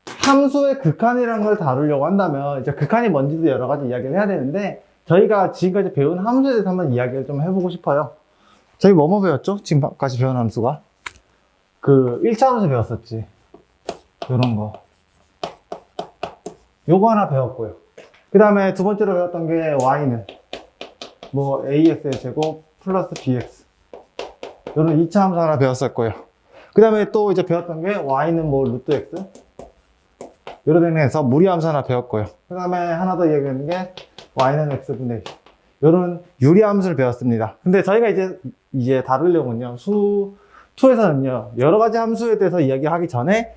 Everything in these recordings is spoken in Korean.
함수의 극한이라는 걸 다루려고 한다면 이제 극한이 뭔지도 여러 가지 이야기를 해야 되는데 저희가 지금까지 배운 함수에 대해서 한번 이야기를 좀 해보고 싶어요. 저희 뭐뭐 배웠죠? 지금까지 배운 함수가? 그 1차 함수 배웠었지. 요런 거. 요거 하나 배웠고요. 그 다음에 두 번째로 배웠던 게 y는 뭐 ax의 제곱 플러스 bx. 요런 2차 함수 하나 배웠었고요. 그 다음에 또 이제 배웠던 게 y는 뭐 루트 x. 요런 데서 무리함수 하나 배웠고요. 그 다음에 하나 더 얘기하는 게 y는 x분의 1. 요런 유리함수를 배웠습니다. 근데 저희가 이제 다루려면요. 수 2에서는요. 여러 가지 함수에 대해서 이야기하기 전에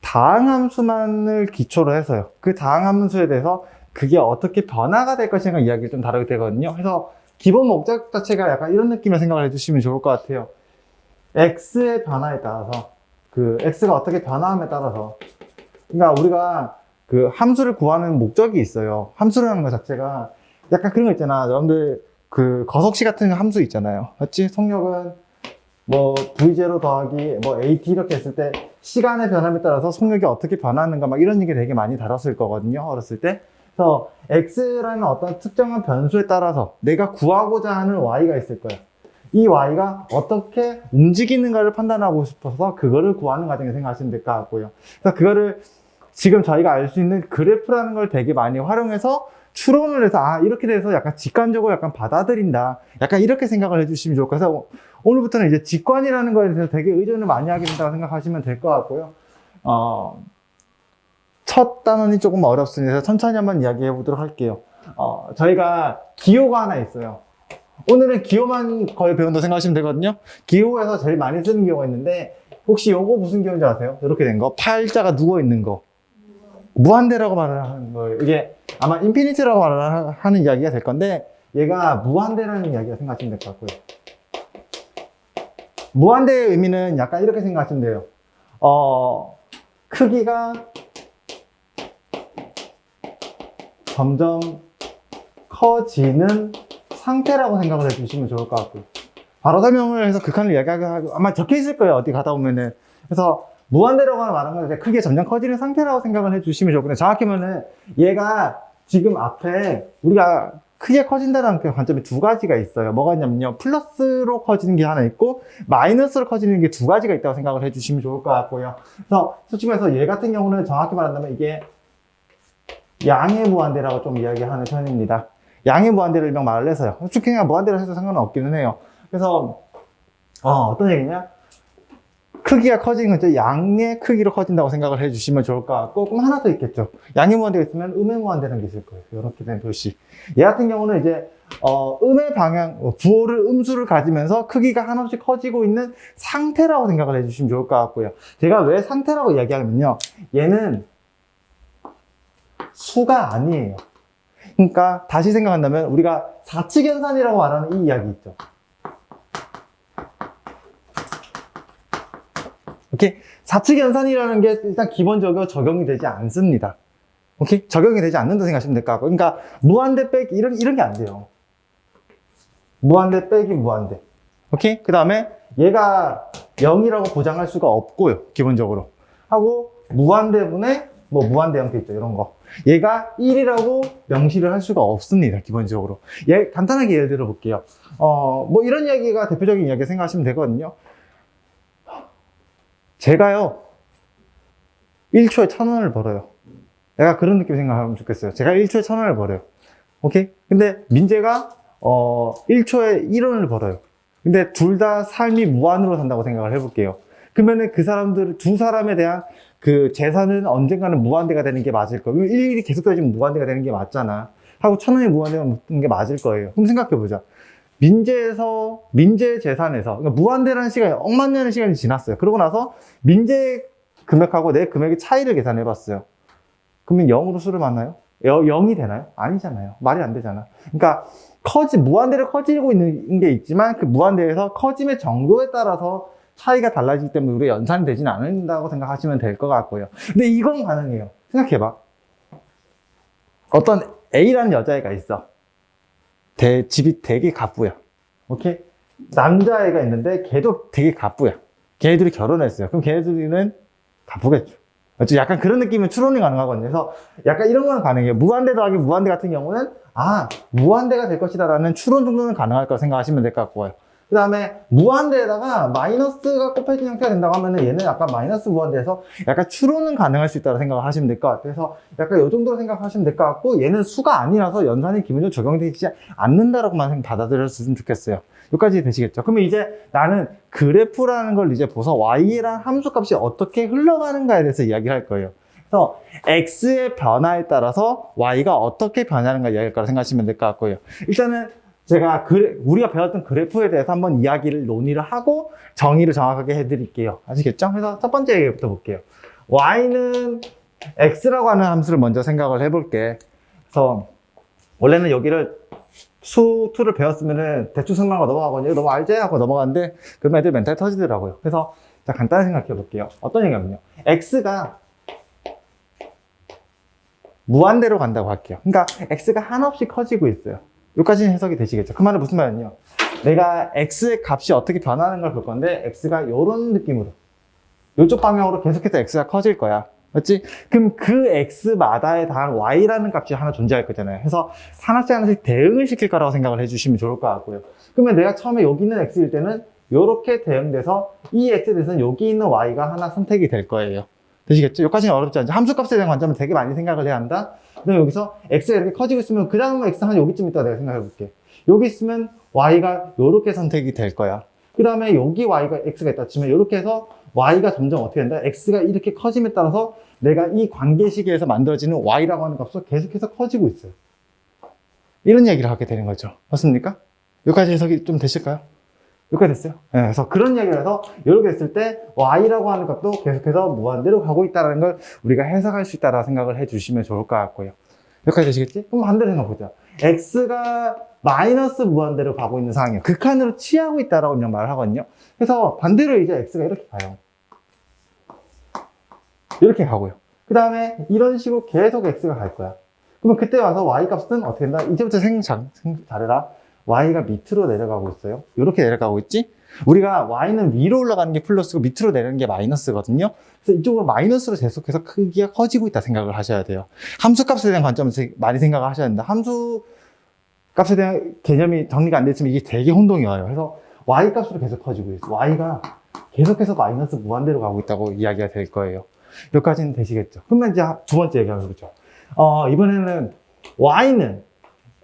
다항함수만을 기초로 해서요. 그 다항함수에 대해서 그게 어떻게 변화가 될 것인가 이야기를 좀 다루게 되거든요. 그래서 기본 목적 자체가 약간 이런 느낌을 생각을 해주시면 좋을 것 같아요. x의 변화에 따라서 그 x가 어떻게 변화함에 따라서 그러니까 우리가 그 함수를 구하는 목적이 있어요. 함수라는 것 자체가 약간 그런 거 있잖아. 여러분들 그 거석시 같은 함수 있잖아요. 맞지? 속력은 뭐 v0 더하기 뭐 at 이렇게 했을 때 시간의 변함에 따라서 속력이 어떻게 변하는가 막 이런 얘기 되게 많이 다뤘을 거거든요. 어렸을 때. 그래서 x라는 어떤 특정한 변수에 따라서 내가 구하고자 하는 y가 있을 거예요. 이 y가 어떻게 움직이는가를 판단하고 싶어서 그거를 구하는 과정에 생각하시면 될 것 같고요. 그래서 그거를 지금 저희가 알 수 있는 그래프라는 걸 되게 많이 활용해서 추론을 해서 아 이렇게 돼서 약간 직관적으로 약간 받아들인다. 약간 이렇게 생각을 해주시면 좋을 것 같아요. 오늘부터는 이제 직관이라는 거에 대해서 되게 의존을 많이 하게 된다고 생각하시면 될 것 같고요. 첫 단원이 조금 어렵습니다. 천천히 한번 이야기해 보도록 할게요. 저희가 기호가 하나 있어요. 오늘은 기호만 거의 배운다고 생각하시면 되거든요. 기호에서 제일 많이 쓰는 기호가 있는데 혹시 요거 무슨 기호인지 아세요? 이렇게 된 거. 팔자가 누워 있는 거. 무한대라고 말을 하는 거예요. 이게 아마 인피니트라고 말을 하는 이야기가 될 건데 얘가 무한대라는 이야기가 생각하시면 될 것 같고요. 무한대의 의미는 약간 이렇게 생각하시면 돼요. 크기가 점점 커지는 상태라고 생각을 해주시면 좋을 것 같고요. 바로 설명을 해서 극한을 이야기하고 아마 적혀 있을 거예요. 어디 가다 보면은. 그래서 무한대라고 말하는 건데 크게 점점 커지는 상태라고 생각을 해주시면 좋거든요. 정확히 하면은 얘가 지금 앞에 우리가 크게 커진다는 그 관점이 두 가지가 있어요. 뭐가 있냐면요. 플러스로 커지는 게 하나 있고 마이너스로 커지는 게 두 가지가 있다고 생각을 해주시면 좋을 것 같고요. 그래서 솔직히 말해서 얘 같은 경우는 정확히 말한다면 이게 양의 무한대라고 좀 이야기하는 편입니다. 양의 무한대를 일명 말을 해서요. 솔직히 그냥 무한대로 해서 상관은 없기는 해요. 그래서 어떤 얘기냐? 크기가 커지는 건 양의 크기로 커진다고 생각을 해주시면 좋을 것 같고 그럼 하나 더 있겠죠. 양의 무한대가 있으면 음의 무한대라는 게 있을 거예요. 이렇게 된 표시. 얘 같은 경우는 이제 음의 방향, 부호를 음수를 가지면서 크기가 한없이 커지고 있는 상태라고 생각을 해주시면 좋을 것 같고요. 제가 왜 상태라고 이야기하면요. 얘는 수가 아니에요. 그러니까 다시 생각한다면 우리가 사칙연산이라고 말하는 이 이야기 있죠. 오케이? 사칙연산이라는 게 일단 기본적으로 적용이 되지 않습니다. 오케이? 적용이 되지 않는다 생각하시면 될 것 같고. 그러니까 무한대 빼기 이런 게 안 돼요. 무한대 빼기 무한대. 오케이? 그 다음에 얘가 0이라고 보장할 수가 없고요. 기본적으로. 하고 무한대분의 뭐 무한대 형태 있죠. 이런 거. 얘가 1이라고 명시를 할 수가 없습니다. 기본적으로. 간단하게 예를 들어 볼게요. 뭐 이런 이야기가 대표적인 이야기 생각하시면 되거든요. 제가요, 1초에 1,000원을 벌어요. 내가 그런 느낌 생각하면 좋겠어요. 제가 1초에 1,000원을 벌어요. 오케이? 근데 민재가, 1초에 1원을 벌어요. 근데 둘 다 삶이 무한으로 산다고 생각을 해볼게요. 그러면은 두 사람에 대한 그 재산은 언젠가는 무한대가 되는 게 맞을 거예요. 일일이 계속 따지면 무한대가 되는 게 맞잖아. 하고 1,000원이 무한대가 되는 게 맞을 거예요. 그럼 생각해보자. 민재의 재산에서, 그러니까 무한대라는 시간이, 억만 년의 시간이 지났어요. 그러고 나서 민재의 금액하고 내 금액의 차이를 계산해봤어요. 그러면 0으로 수를 만나요? 0이 되나요? 아니잖아요. 말이 안 되잖아. 그러니까, 무한대로 커지고 있는 게 있지만, 그 무한대에서 커짐의 정도에 따라서 차이가 달라지기 때문에 우리가 연산이 되지는 않는다고 생각하시면 될 것 같고요. 근데 이건 가능해요. 생각해봐. 어떤 A라는 여자애가 있어. 집이 되게 가쁘야. 오케이? 남자애가 있는데 걔도 되게 가쁘야. 걔네들이 결혼했어요. 그럼 걔네들은 가쁘겠죠. 맞죠? 약간 그런 느낌은 추론이 가능하거든요. 그래서 약간 이런 거는 가능해요. 무한대 더하기 무한대 같은 경우는 무한대가 될 것이다 라는 추론 정도는 가능할 거라 생각하시면 될 것 같고요. 그 다음에 무한대에다가 마이너스가 곱해진 형태가 된다고 하면은 얘는 약간 마이너스 무한대에서 약간 추론은 가능할 수 있다고 생각을 하시면 될 것 같아요. 그래서 약간 이 정도로 생각하시면 될 것 같고, 얘는 수가 아니라서 연산이 기본적으로 적용되지 않는다라고만 받아들였으면 좋겠어요. 여기까지 되시겠죠? 그러면 이제 나는 그래프라는 걸 이제 보서 y란 함수값이 어떻게 흘러가는가에 대해서 이야기를 할 거예요. 그래서 x의 변화에 따라서 y가 어떻게 변하는가 이야기할 거라 생각하시면 될 것 같고요. 일단은 제가 우리가 배웠던 그래프에 대해서 한번 이야기를 논의를 하고 정의를 정확하게 해드릴게요. 아시겠죠? 그래서 첫 번째 얘기부터 볼게요. y는 x라고 하는 함수를 먼저 생각을 해볼게. 그래서 원래는 여기를 수2를 배웠으면은 대충 설명하고 넘어가거든요. 너무 알지? 하고 넘어가는데 그러면 애들 멘탈 터지더라고요. 그래서 자, 간단히 생각해 볼게요. 어떤 얘기냐면요. x가 무한대로 간다고 할게요. 그러니까 x가 한없이 커지고 있어요. 여기까지는 해석이 되시겠죠? 그 말은 무슨 말이냐면 내가 x의 값이 어떻게 변하는 걸 볼 건데 x가 이런 느낌으로 이쪽 방향으로 계속해서 x가 커질 거야. 맞지? 그럼 그 x마다에 대한 y라는 값이 하나 존재할 거잖아요. 그래서 하나씩 대응을 시킬 거라고 생각을 해주시면 좋을 것 같고요. 그러면 내가 처음에 여기 있는 x일 때는 이렇게 대응돼서 이 x에 대해서는 여기 있는 y가 하나 선택이 될 거예요. 되시겠죠? 여기까지는 어렵지 않죠? 함수값에 대한 관점은 되게 많이 생각을 해야 한다. 그다음에 여기서 x가 이렇게 커지고 있으면 그 다음 x 한 여기쯤 있다 내가 생각해 볼게. 여기 있으면 y가 이렇게 선택이 될 거야. 그 다음에 여기 y가 x가 있다 치면 이렇게 해서 y가 점점 어떻게 된다? x가 이렇게 커짐에 따라서 내가 이 관계시계에서 만들어지는 y라고 하는 값도 계속해서 커지고 있어요. 이런 얘기를 하게 되는 거죠. 맞습니까? 여기까지 해석이 좀 되실까요? 여기까지 됐어요. 네, 그래서 그런 얘기를 해서 이렇게 됐을 때 y라고 하는 값도 계속해서 무한대로 가고 있다는 걸 우리가 해석할 수 있다고 생각을 해주시면 좋을 것 같고요. 여기까지 되시겠지? 그럼 반대로 생각해보자. x가 마이너스 무한대로 가고 있는 상황이에요. 극한으로 취하고 있다라고 그냥 말을 하거든요. 그래서 반대로 이제 x가 이렇게 가요. 이렇게 가고요. 그 다음에 이런 식으로 계속 x가 갈 거야. 그러면 그때 와서 y 값은 어떻게 된다? 이제부터 생각 잘해라. y가 밑으로 내려가고 있어요. 이렇게 내려가고 있지? 우리가 y는 위로 올라가는 게 플러스고 밑으로 내려가는 게 마이너스거든요. 그래서 이쪽으로 마이너스로 계속해서 크기가 커지고 있다 생각을 하셔야 돼요. 함수값에 대한 관점에서 많이 생각을 하셔야 된다. 함수값에 대한 개념이 정리가 안 됐으면 이게 되게 혼동이 와요. 그래서 y 값으로 계속 커지고 있어요. y가 계속해서 마이너스 무한대로 가고 있다고 이야기가 될 거예요. 여기까지는 되시겠죠? 그러면 이제 두 번째 얘기하면 그렇죠. 이번에는 y는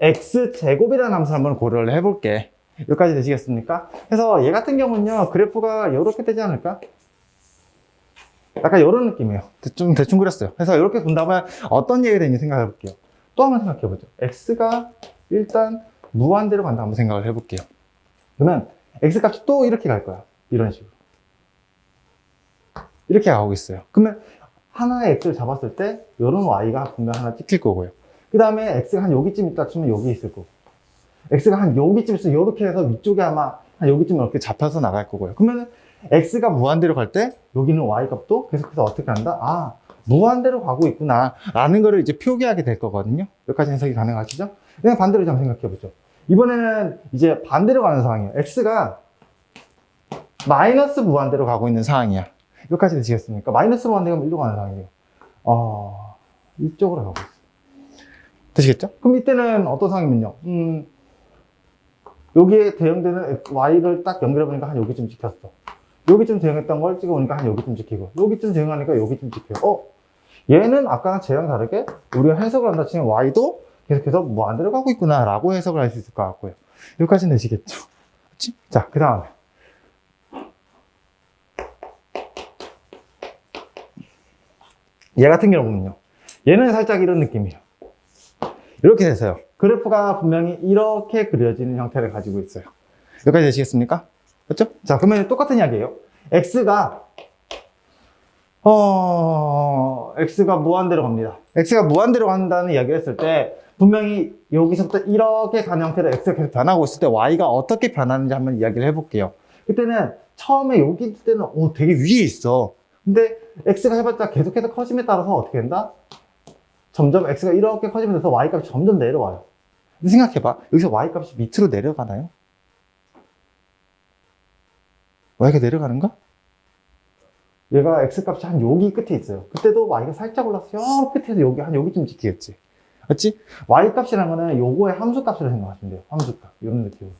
x제곱이라는 함수를 한번 고려를 해볼게. 여기까지 되시겠습니까? 그래서 얘 같은 경우는요, 그래프가 이렇게 되지 않을까? 약간 이런 느낌이에요. 좀 대충 그렸어요. 그래서 이렇게 본다면 어떤 얘기가 되는지 생각해 볼게요. 또 한번 생각해 보죠. x가 일단 무한대로 간다 한번 생각을 해볼게요. 그러면 x 값이 또 이렇게 갈 거야. 이런 식으로. 이렇게 가고 있어요. 그러면 하나의 x를 잡았을 때 이런 y가 분명 하나 찍힐 거고요. 그 다음에 x가 한 여기쯤 있다 치면 여기 있을 거고, x가 한 여기쯤 있어 이렇게 해서 위쪽에 아마 한 여기쯤 이렇게 잡혀서 나갈 거고요. 그러면 x가 무한대로 갈 때 여기는 y 값도 계속해서 어떻게 한다? 무한대로 가고 있구나 라는 거를 이제 표기하게 될 거거든요. 여기까지 해석이 가능하시죠? 그냥 반대로 좀 생각해 보죠. 이번에는 이제 반대로 가는 상황이에요. x가 마이너스 무한대로 가고 있는 상황이야. 여기까지 되시겠습니까? 마이너스 무한대가 이리로 가는 상황이에요. 이쪽으로 가고 있어요. 되시겠죠? 그럼 이때는 어떤 상황이면요. 여기에 대응되는 y를 딱 연결해보니까 한 여기쯤 찍혔어. 여기쯤 대응했던 걸 찍어보니까 한 여기쯤 찍히고, 여기쯤 대응하니까 여기쯤 찍혀요. 얘는 아까랑 쟤랑 다르게 우리가 해석을 한다 치면 y도 계속해서 무한대로 가고 있구나 라고 해석을 할 수 있을 것 같고요. 여기까지는 되시겠죠? 그치? 자, 그 다음에 얘 같은 경우는요, 얘는 살짝 이런 느낌이에요. 이렇게 돼서요. 그래프가 분명히 이렇게 그려지는 형태를 가지고 있어요. 여기까지 되시겠습니까? 그렇죠? 자, 그러면 똑같은 이야기예요. x가 무한대로 갑니다. x가 무한대로 간다는 이야기를 했을 때 분명히 여기서부터 이렇게 가는 형태로 x가 계속 변하고 있을 때 y가 어떻게 변하는지 한번 이야기를 해볼게요. 그때는 처음에 여기 있을 때는 되게 위에 있어. 근데 x가 해봤자 계속해서 커짐에 따라서 어떻게 된다? 점점 x가 이렇게 커지면서 y값이 점점 내려와요. 근데 생각해봐. 여기서 y값이 밑으로 내려가나요? y가 내려가는가? 얘가 x값이 한 여기 끝에 있어요. 그때도 y가 살짝 올라서 여 끝에서 여기 한 여기쯤 찍히겠지. 맞지? y값이라는 거는 요거의 함수값으로 생각하시면 돼요. 함수값. 이런 느낌으로.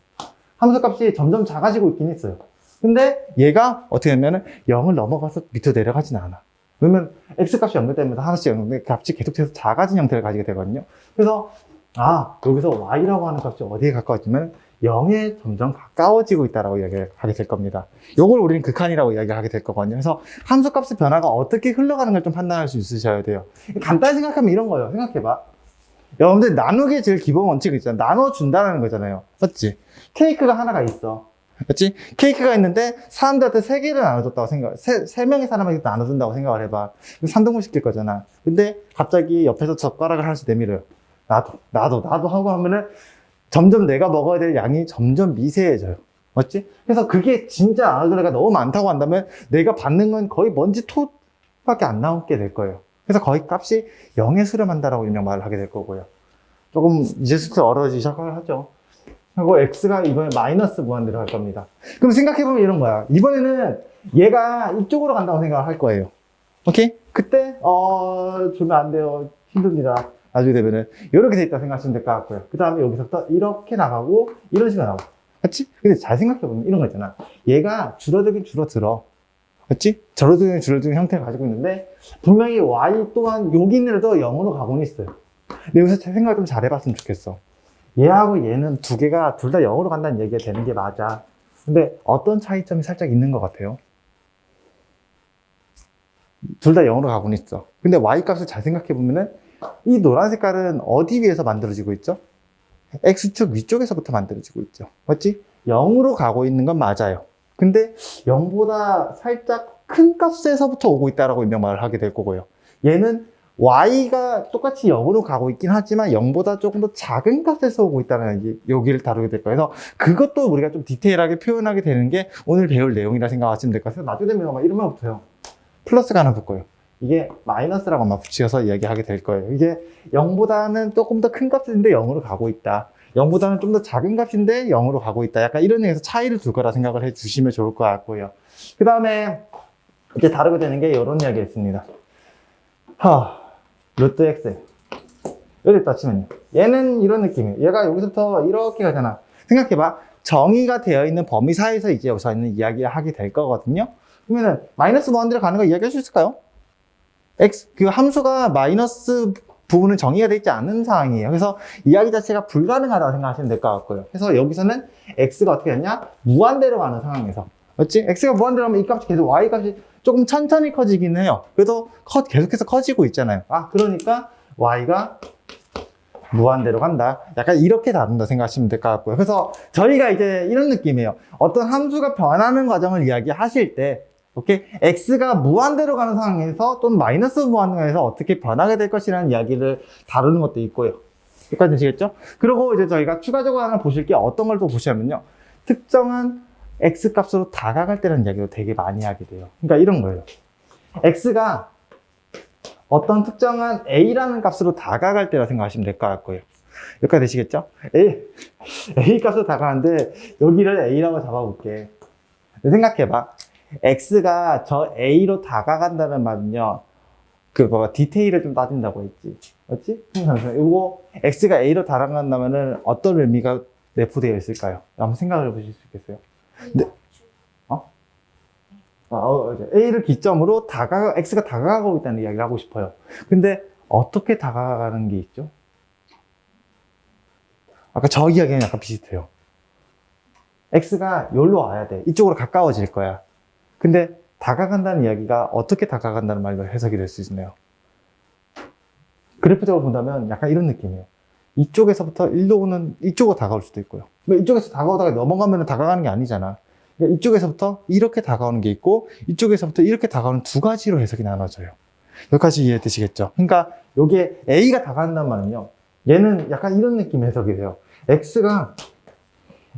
함수값이 점점 작아지고 있긴 있어요. 근데 얘가 어떻게 하면은 0을 넘어가서 밑으로 내려가진 않아. 그러면 x값이 연결되면서 하나씩 값이 계속해서 작아진 형태를 가지게 되거든요. 그래서 여기서 y라고 하는 값이 어디에 가까워지면 0에 점점 가까워지고 있다라고 이야기하게 될 겁니다. 요걸 우리는 극한이라고 이야기하게 될 거거든요. 그래서 함수값의 변화가 어떻게 흘러가는 걸 좀 판단할 수 있으셔야 돼요. 간단히 생각하면 이런 거예요. 생각해봐. 여러분들 나누기의 제일 기본 원칙이 있잖아. 나눠준다는 거잖아요. 맞지? 케이크가 하나가 있어. 맞지? 케이크가 있는데 사람들한테 3개를 나눠줬다고 세 명의 사람에게 나눠준다고 생각을 해봐. 3등분 시킬 거잖아. 근데 갑자기 옆에서 젓가락을 하나씩 내밀어요. 나도 하고 하면은 점점 내가 먹어야 될 양이 점점 미세해져요. 맞지? 그래서 그게 진짜 나눠줄 애가 너무 많다고 한다면 내가 받는 건 거의 먼지 톡밖에 안 나오게 될 거예요. 그래서 거의 값이 0에 수렴한다라고 일명 말을 하게 될 거고요. 조금 이제 슬슬 어려워지기 시작을 하죠. 그리고 x가 이번에 마이너스 무한대로 갈 겁니다. 그럼 생각해보면 이런 거야. 이번에는 얘가 이쪽으로 간다고 생각을 할 거예요. 오케이? 그때 주면 안 돼요. 힘듭니다. 나중에 되면은 이렇게 돼 있다 생각하시면 될 것 같고요. 그 다음에 여기서부터 이렇게 나가고 이런 식으로 나가고. 맞지? 근데 잘 생각해보면 이런 거 있잖아. 얘가 줄어들긴 줄어들어. 맞지? 줄어드는 형태를 가지고 있는데 분명히 y 또한 여기 있는 애도 0으로 가고는 있어요. 근데 여기서 생각을 좀 잘 해봤으면 좋겠어. 얘하고 얘는 두 개가 둘 다 0으로 간다는 얘기가 되는 게 맞아. 근데 어떤 차이점이 살짝 있는 것 같아요? 둘 다 0으로 가고는 있어. 근데 y값을 잘 생각해보면은 이 노란 색깔은 어디 위에서 만들어지고 있죠? x축 위쪽에서부터 만들어지고 있죠. 맞지? 0으로 가고 있는 건 맞아요. 근데 0보다 살짝 큰 값에서부터 오고 있다라고 일명 말을 하게 될 거고요. 얘는 y가 똑같이 0으로 가고 있긴 하지만 0보다 조금 더 작은 값에서 오고 있다는 여기를 다루게 될 거예요. 그래서 그것도 우리가 좀 디테일하게 표현하게 되는 게 오늘 배울 내용이라 생각하시면 될 것 같아요. 나중에 되면 아마 이런 말 붙어요. 플러스가 하나 붙고요. 이게 마이너스라고 아마 붙여서 이야기하게 될 거예요. 이게 0보다는 조금 더 큰 값인데 0으로 가고 있다. 0보다는 좀 더 작은 값인데 0으로 가고 있다. 약간 이런 의미에서 차이를 둘 거라 생각을 해 주시면 좋을 것 같고요. 그 다음에 이제 다루게 되는 게 이런 이야기가 있습니다. 루트 x. 여기 따치면요. 얘는 이런 느낌이에요. 얘가 여기서부터 이렇게 가잖아. 생각해봐. 정의가 되어 있는 범위 사이에서 이제 여기서 있는 이야기를 하게 될 거거든요. 그러면은 마이너스 무한대로 가는 거 이야기할 수 있을까요? 그 함수가 마이너스 부분은 정의가 되어 있지 않은 상황이에요. 그래서 이야기 자체가 불가능하다고 생각하시면 될 것 같고요. 그래서 여기서는 x가 어떻게 되냐? 무한대로 가는 상황에서. 맞지? x가 무한대로 하면 이 값이 계속 y 값이 조금 천천히 커지긴 해요. 그래도 계속해서 커지고 있잖아요. 그러니까 y가 무한대로 간다. 약간 이렇게 다룬다 생각하시면 될 것 같고요. 그래서 저희가 이제 이런 느낌이에요. 어떤 함수가 변하는 과정을 이야기하실 때 오케이? x가 무한대로 가는 상황에서 또는 마이너스 무한대에서 어떻게 변하게 될 것이라는 이야기를 다루는 것도 있고요. 여기까지 되시겠죠? 그리고 이제 저희가 추가적으로 하나 보실 게 어떤 걸 또 보시냐면요. 특정한 x 값으로 다가갈 때라는 이야기도 되게 많이 하게 돼요. 그러니까 이런 거예요. x가 어떤 특정한 a라는 값으로 다가갈 때라 생각하시면 될 것 같고요. 여기까지 되시겠죠? a 값으로 다가가는데 여기를 a라고 잡아볼게. 생각해봐. x가 저 a로 다가간다는 말은요, 디테일을 좀 따진다고 했지. 맞지? 이거 x가 a로 다가간다면은 어떤 의미가 내포되어 있을까요? 한번 생각을 해보실 수 있겠어요? 네. a를 기점으로 x가 다가가고 있다는 이야기를 하고 싶어요. 근데 어떻게 다가가는 게 있죠? 아까 저 이야기랑 약간 비슷해요. x가 여기로 와야 돼. 이쪽으로 가까워질 거야. 근데 다가간다는 이야기가 어떻게 다가간다는 말로 해석이 될 수 있나요? 그래프적으로 본다면 약간 이런 느낌이에요. 이쪽에서부터 이쪽으로 다가올 수도 있고요. 이쪽에서 다가오다가 넘어가면 다가가는 게 아니잖아. 그러니까 이쪽에서부터 이렇게 다가오는 게 있고 이쪽에서부터 이렇게 다가오는 두 가지로 해석이 나눠져요. 여기까지 이해되시겠죠? 그러니까 여기에 A가 다가간다는 말은요, 얘는 약간 이런 느낌의 해석이 돼요. X가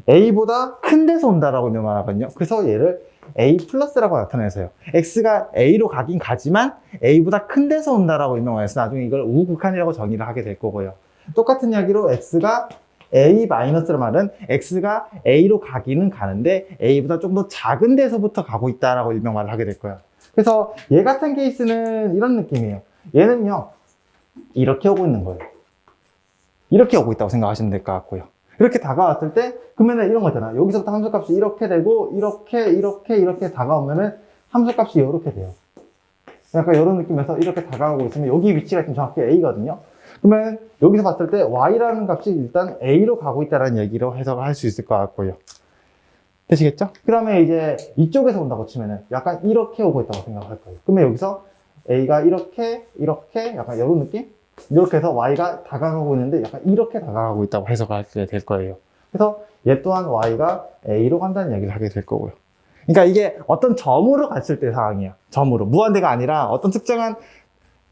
A보다 큰 데서 온다라고 말하거든요. 그래서 얘를 A 플러스라고 나타내서요. X가 A로 가긴 가지만 A보다 큰 데서 온다라고 설명해서 나중에 이걸 우극한이라고 정의를 하게 될 거고요. 똑같은 이야기로 X가 A 마이너스란 말은 X가 A로 가기는 가는데 A보다 좀 더 작은 데서부터 가고 있다라고 일명 말을 하게 될 거야. 그래서 얘 같은 케이스는 이런 느낌이에요. 얘는요, 이렇게 오고 있는 거예요. 이렇게 오고 있다고 생각하시면 될 것 같고요. 이렇게 다가왔을 때, 그러면은 이런 거잖아. 여기서부터 함수값이 이렇게 되고, 이렇게 다가오면은 함수값이 이렇게 돼요. 약간 이런 느낌에서 이렇게 다가가고 있으면 여기 위치가 지금 정확히 A거든요. 그러면 여기서 봤을 때 Y라는 값이 일단 A로 가고 있다는 얘기로 해석을 할 수 있을 것 같고요. 되시겠죠? 그 다음에 이제 이쪽에서 온다고 치면은 약간 이렇게 오고 있다고 생각할 거예요. 그러면 여기서 A가 이렇게 약간 이런 느낌? 이렇게 해서 Y가 다가가고 있는데 약간 이렇게 다가가고 있다고 해석하게 될 거예요. 그래서 얘 또한 Y가 A로 간다는 얘기를 하게 될 거고요. 그러니까 이게 어떤 점으로 갔을 때 상황이야. 점으로. 무한대가 아니라 어떤 특정한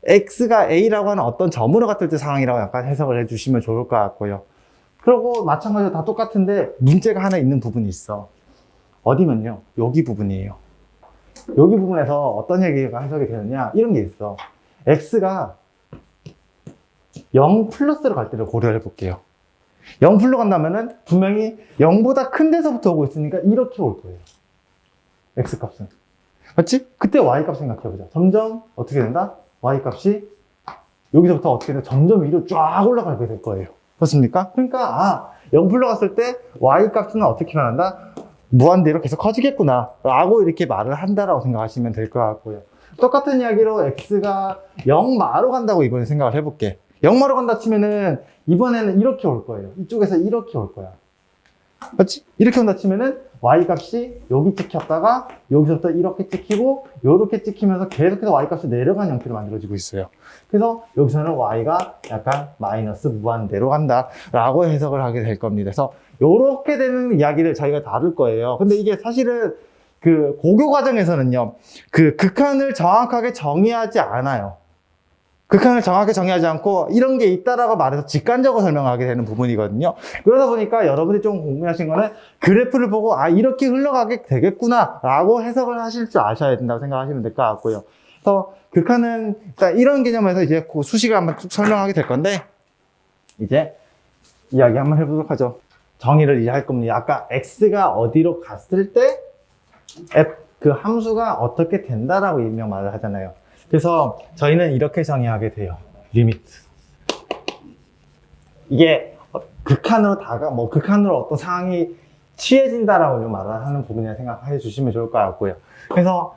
X가 A라고 하는 어떤 점으로 갔을 때 상황이라고 약간 해석을 해주시면 좋을 것 같고요. 그리고 마찬가지로 다 똑같은데 문제가 하나 있는 부분이 있어. 어디면요. 여기 부분이에요. 여기 부분에서 어떤 얘기가 해석이 되느냐. 이런 게 있어. X가 0 플러스로 갈 때를 고려해 볼게요. 0 플러스 간다면은 분명히 0보다 큰 데서부터 오고 있으니까 이렇게 올 거예요. X값은. 맞지? 그때 Y값 생각해보자. 점점 어떻게 된다? Y값이 여기서부터 어떻게 된다? 점점 위로 쫙 올라가게 될 거예요. 그렇습니까? 그러니까 0 플러스 갔을 때 Y값은 어떻게 변한다? 무한대로 계속 커지겠구나 라고 이렇게 말을 한다라고 생각하시면 될 것 같고요. 똑같은 이야기로 X가 0마로 간다고 이번에 생각을 해볼게. 0마로 간다 치면은 이번에는 이렇게 올 거예요. 이쪽에서 이렇게 올 거야. 맞지? 이렇게 온다 치면은 Y값이 여기 찍혔다가 여기서부터 이렇게 찍히고 요렇게 찍히면서 계속해서 Y값이 내려가는 형태로 만들어지고 있어요. 그래서 여기서는 Y가 약간 마이너스 무한대로 간다 라고 해석을 하게 될 겁니다. 그래서 요렇게 되는 이야기를 저희가 다룰 거예요. 근데 이게 사실은 그 고교 과정에서는요, 그 극한을 정확하게 정의하지 않아요. 극한을 정확하게 정의하지 않고 이런 게 있다라고 말해서 직관적으로 설명하게 되는 부분이거든요. 그러다 보니까 여러분이 좀 궁금하신 거는 그래프를 보고 이렇게 흘러가게 되겠구나 라고 해석을 하실 줄 아셔야 된다고 생각하시면 될 것 같고요. 그래서 극한은 일단 이런 개념에서 이제 그 수식을 한번 쭉 설명하게 될 건데, 이제 이야기 한번 해보도록 하죠. 정의를 이제 할 겁니다. 아까 x가 어디로 갔을 때 그 함수가 어떻게 된다라고 일명 말을 하잖아요. 그래서 저희는 이렇게 정의하게 돼요. 리미트. 이게 극한으로 극한으로 어떤 상황이 취해진다라고 말을 하는 부분이라 생각해 주시면 좋을 것 같고요. 그래서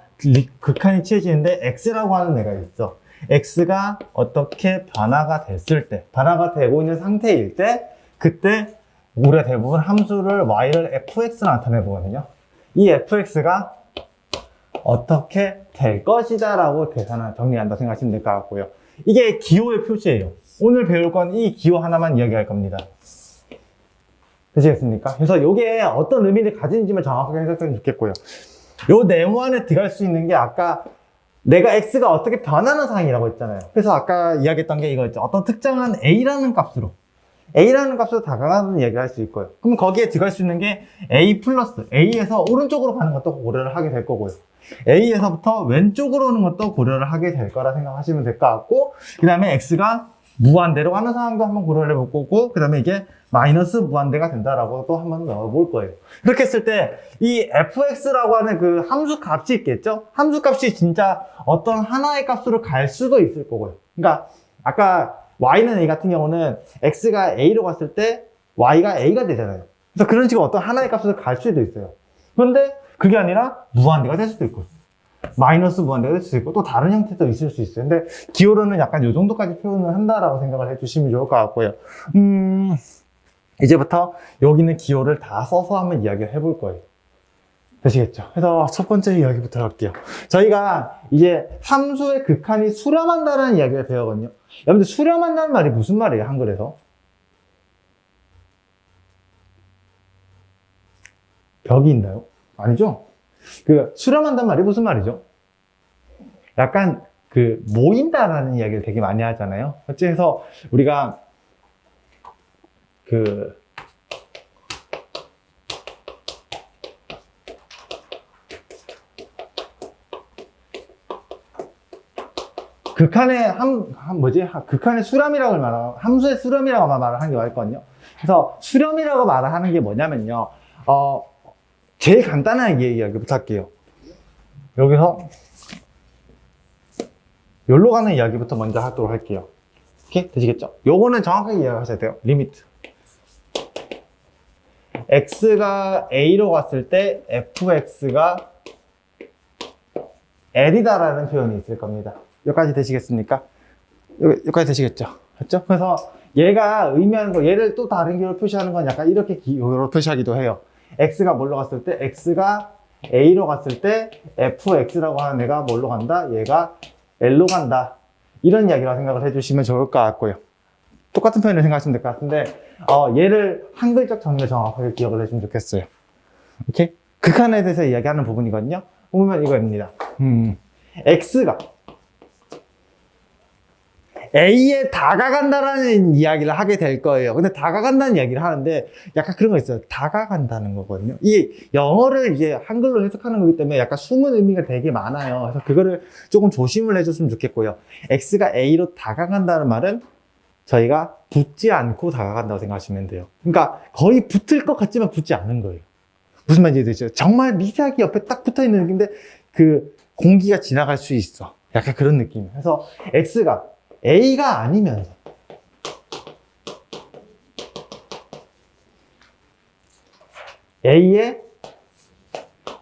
극한이 취해지는데 x라고 하는 애가 있어. x가 어떻게 변화가 됐을 때, 변화가 되고 있는 상태일 때, 그때 우리가 대부분 함수를 y를 fx로 나타내 보거든요. 이 fx가 어떻게 될 것이다 라고 계산을 정리한다 생각하시면 될 것 같고요. 이게 기호의 표시예요. 오늘 배울 건 이 기호 하나만 이야기할 겁니다. 되시겠습니까? 그래서 이게 어떤 의미를 가지는지만 정확하게 해석하면 좋겠고요. 요 네모 안에 들어갈 수 있는 게 아까 내가 x가 어떻게 변하는 상황이라고 했잖아요. 그래서 아까 이야기했던 게 이거였죠. 어떤 특정한 a라는 값으로 다가가는 이야기를 할 수 있고요. 그럼 거기에 들어갈 수 있는 게 a 플러스 a에서 오른쪽으로 가는 것도 고려를 하게 될 거고요. A에서부터 왼쪽으로 오는 것도 고려를 하게 될 거라 생각하시면 될 것 같고, 그 다음에 X가 무한대로 가는 상황도 한번 고려를 해볼 거고, 그 다음에 이게 마이너스 무한대가 된다라고 또 한번 넣어볼 거예요. 이렇게 했을 때 이 fx라고 하는 그 함수 값이 있겠죠? 함수 값이 진짜 어떤 하나의 값으로 갈 수도 있을 거고요. 그러니까 아까 y는 a 같은 경우는 x가 a로 갔을 때 y가 a가 되잖아요. 그래서 그런 식으로 어떤 하나의 값으로 갈 수도 있어요. 그런데 그게 아니라 무한대가 될 수도 있고, 마이너스 무한대가 될 수도 있고, 또 다른 형태도 있을 수 있어요. 근데 기호로는 약간 이 정도까지 표현을 한다라고 생각을 해주시면 좋을 것 같고요. 이제부터 여기는 기호를 다 써서 한번 이야기를 해볼 거예요. 되시겠죠? 그래서 첫 번째 이야기부터 할게요. 저희가 이제 함수의 극한이 수렴한다는 이야기를 배우거든요. 여러분들 수렴한다는 말이 무슨 말이에요, 한글에서? 벽이 있나요? 아니죠? 그 수렴한다는 말이 무슨 말이죠? 약간 그 모인다라는 이야기를 되게 많이 하잖아요. 어째서 우리가 그 극한의 극한의 수렴이라고 말하고 함수의 수렴이라고 말을 하는 게 맞거든요. 그래서 수렴이라고 말을 하는 게 뭐냐면요. 제일 간단하게 이야기부터 할게요. 여기서 여기로 가는 이야기부터 먼저 하도록 할게요. 오케이? 되시겠죠? 요거는 정확하게 이해하셔야 돼요. 리미트. x가 a로 갔을 때 fx가 l이다라는 표현이 있을 겁니다. 여기까지 되시겠습니까? 여기까지 되시겠죠? 맞죠? 그래서 얘가 의미하는 거, 얘를 또 다른 기호로 표시하는 건 약간 이렇게 기호로 표시하기도 해요. x가 뭘로 갔을 때, x가 a로 갔을 때 fx라고 하는 애가 뭘로 간다? 얘가 l로 간다. 이런 이야기라고 생각을 해주시면 좋을 것 같고요. 똑같은 표현을 생각하시면 될 것 같은데, 얘를 한글적 정의를 정확하게 기억을 해주면 좋겠어요. 오케이? 극한에 대해서 이야기하는 부분이거든요. 보면 이거입니다. x가 A에 다가간다라는 이야기를 하게 될 거예요. 근데 다가간다는 이야기를 하는데 약간 그런 거 있어요. 다가간다는 거거든요. 이 영어를 이제 한글로 해석하는 거기 때문에 약간 숨은 의미가 되게 많아요. 그래서 그거를 조금 조심을 해줬으면 좋겠고요. X가 A로 다가간다는 말은 저희가 붙지 않고 다가간다고 생각하시면 돼요. 그러니까 거의 붙을 것 같지만 붙지 않은 거예요. 무슨 말인지 되죠? 정말 미세하게 옆에 딱 붙어 있는 느낌인데 그 공기가 지나갈 수 있어. 약간 그런 느낌이에요. 그래서 X가 A가 아니면서 A에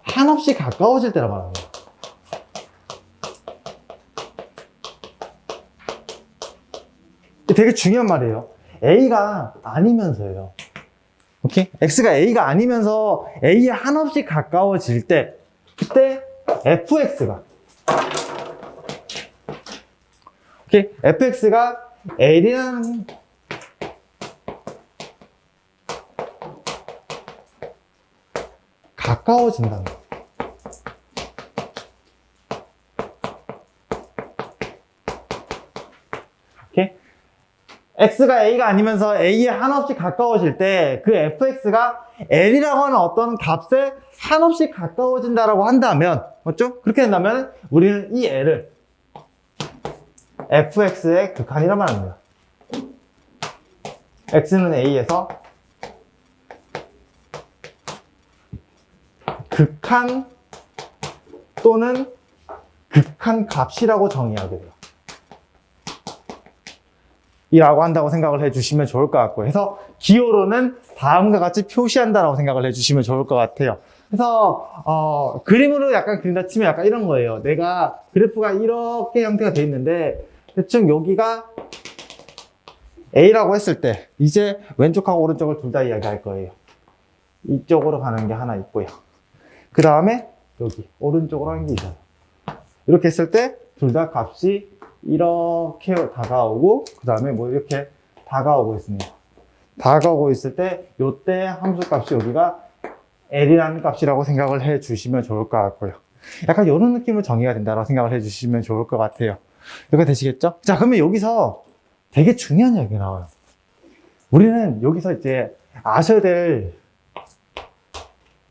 한없이 가까워질 때라고 말하는 거예요. 되게 중요한 말이에요. A가 아니면서예요. 오케이? X가 A가 아니면서 A에 한없이 가까워질 때 그때 fx가 오케이? fx가 L이라는 가까워진다는 거. 오케이? x가 a가 아니면서 a에 한없이 가까워질 때 그 fx가 l이라고 하는 어떤 값에 한없이 가까워진다라고 한다면, 맞죠? 그렇게 된다면 우리는 이 l을 fx의 극한이라고 말합니다. x는 a에서 극한 또는 극한 값이라고 정의하게 돼요. 이라고 한다고 생각을 해주시면 좋을 것 같고요. 그래서 기호로는 다음과 같이 표시한다라고 생각을 해주시면 좋을 것 같아요. 그래서 그림으로 약간 그린다 치면 약간 이런 거예요. 내가 그래프가 이렇게 형태가 돼 있는데 대충 여기가 A라고 했을 때 이제 왼쪽하고 오른쪽을 둘 다 이야기할 거예요. 이쪽으로 가는 게 하나 있고요. 그 다음에 여기 오른쪽으로 하는 게 있어요. 이렇게 했을 때 둘 다 값이 이렇게 다가오고 그 다음에 뭐 이렇게 다가오고 있습니다. 다가오고 있을 때 요때 함수 값이 여기가 L이라는 값이라고 생각을 해 주시면 좋을 것 같고요. 약간 이런 느낌으로 정의가 된다고 생각을 해 주시면 좋을 것 같아요. 이거 되시겠죠? 자, 그러면 여기서 되게 중요한 이야기가 나와요. 우리는 여기서 이제 아셔야 될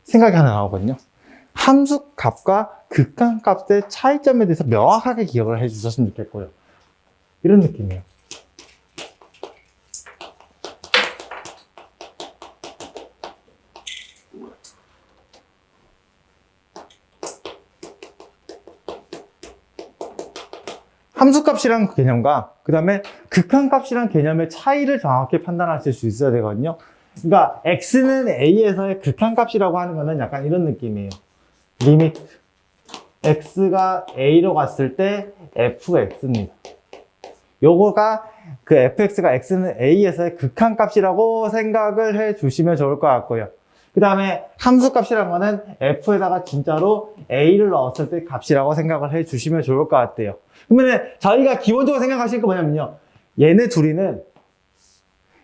생각이 하나 나오거든요. 함수 값과 극한 값의 차이점에 대해서 명확하게 기억을 해 주셨으면 좋겠고요. 이런 느낌이에요. 함수값이란 개념과 그 다음에 극한값이란 개념의 차이를 정확히 판단하실 수 있어야 되거든요. 그러니까 x는 a에서의 극한값이라고 하는 거는 약간 이런 느낌이에요. 리미트 x가 a로 갔을 때 fx입니다. 요거가 그 fx가 x는 a에서의 극한값이라고 생각을 해 주시면 좋을 것 같고요. 그 다음에 함수값이라는 거는 f에다가 진짜로 a를 넣었을 때 값이라고 생각을 해 주시면 좋을 것 같아요. 그러면 저희가 기본적으로 생각하실 거 뭐냐면요. 얘네 둘이는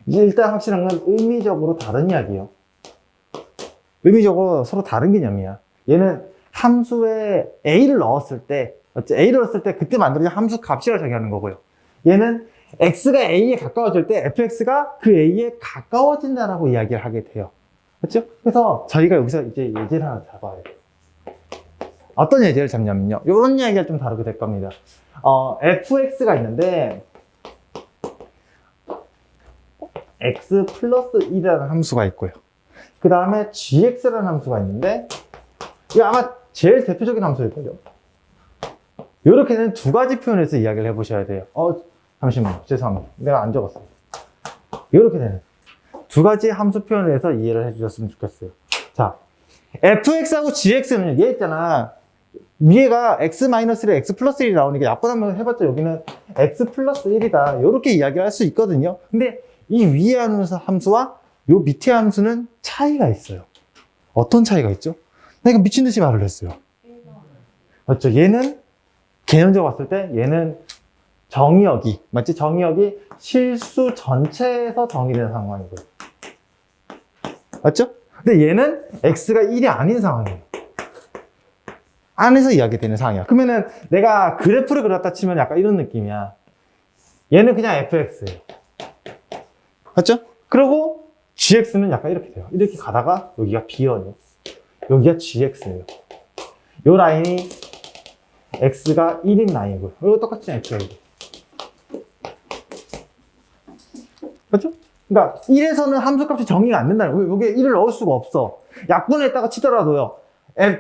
이제 일단 확실한 건 의미적으로 다른 이야기예요. 의미적으로 서로 다른 개념이야. 얘는 함수에 a를 넣었을 때, a를 넣었을 때 그때 만들어진 함수 값이라고 정의하는 거고요. 얘는 x가 a에 가까워질 때 fx가 그 a에 가까워진다라고 이야기를 하게 돼요. 그렇죠? 그래서 저희가 여기서 이제 예제를 하나 잡아야 돼요. 어떤 예제를 잡냐면요. 이런 이야기를 좀 다루게 될 겁니다. fx가 있는데 x 플러스 1이라는 함수가 있고요. 그 다음에 gx라는 함수가 있는데 이게 아마 제일 대표적인 함수일 거죠. 이렇게 된 두 가지 표현에서 이야기를 해보셔야 돼요. 잠시만요. 죄송합니다. 내가 안 적었어요. 이렇게 되는 두 가지 함수 표현에서 이해를 해주셨으면 좋겠어요. 자, fx하고 gx는 얘 있잖아. 위에가 x-1에 x 플러스 1이 나오니까 약분 한번 해봤자 여기는 x 플러스 1이다. 이렇게 이야기를 할 수 있거든요. 근데 이 위에 함수와 요 밑에 함수는 차이가 있어요. 어떤 차이가 있죠? 내가 미친 듯이 말을 했어요. 맞죠? 얘는 개념적으로 봤을 때 얘는 정의역이, 맞지? 정의역이 실수 전체에서 정의되는 상황이고요. 맞죠? 근데 얘는 x가 1이 아닌 상황이에요. 안에서 이야기되는 상황이야. 그러면은 내가 그래프를 그렸다 치면 약간 이런 느낌이야. 얘는 그냥 fx예요. 맞죠? 그리고 gx는 약간 이렇게 돼요. 이렇게 가다가 여기가 b예요. 여기가 gx예요. 요 라인이 x가 1인 라인이고요. 이거 똑같이 x가 1. 맞죠? 그러니까 1에서는 함수값이 정의가 안 된다는 거예요. 여기에 1을 넣을 수가 없어. 약분했다가 치더라도요.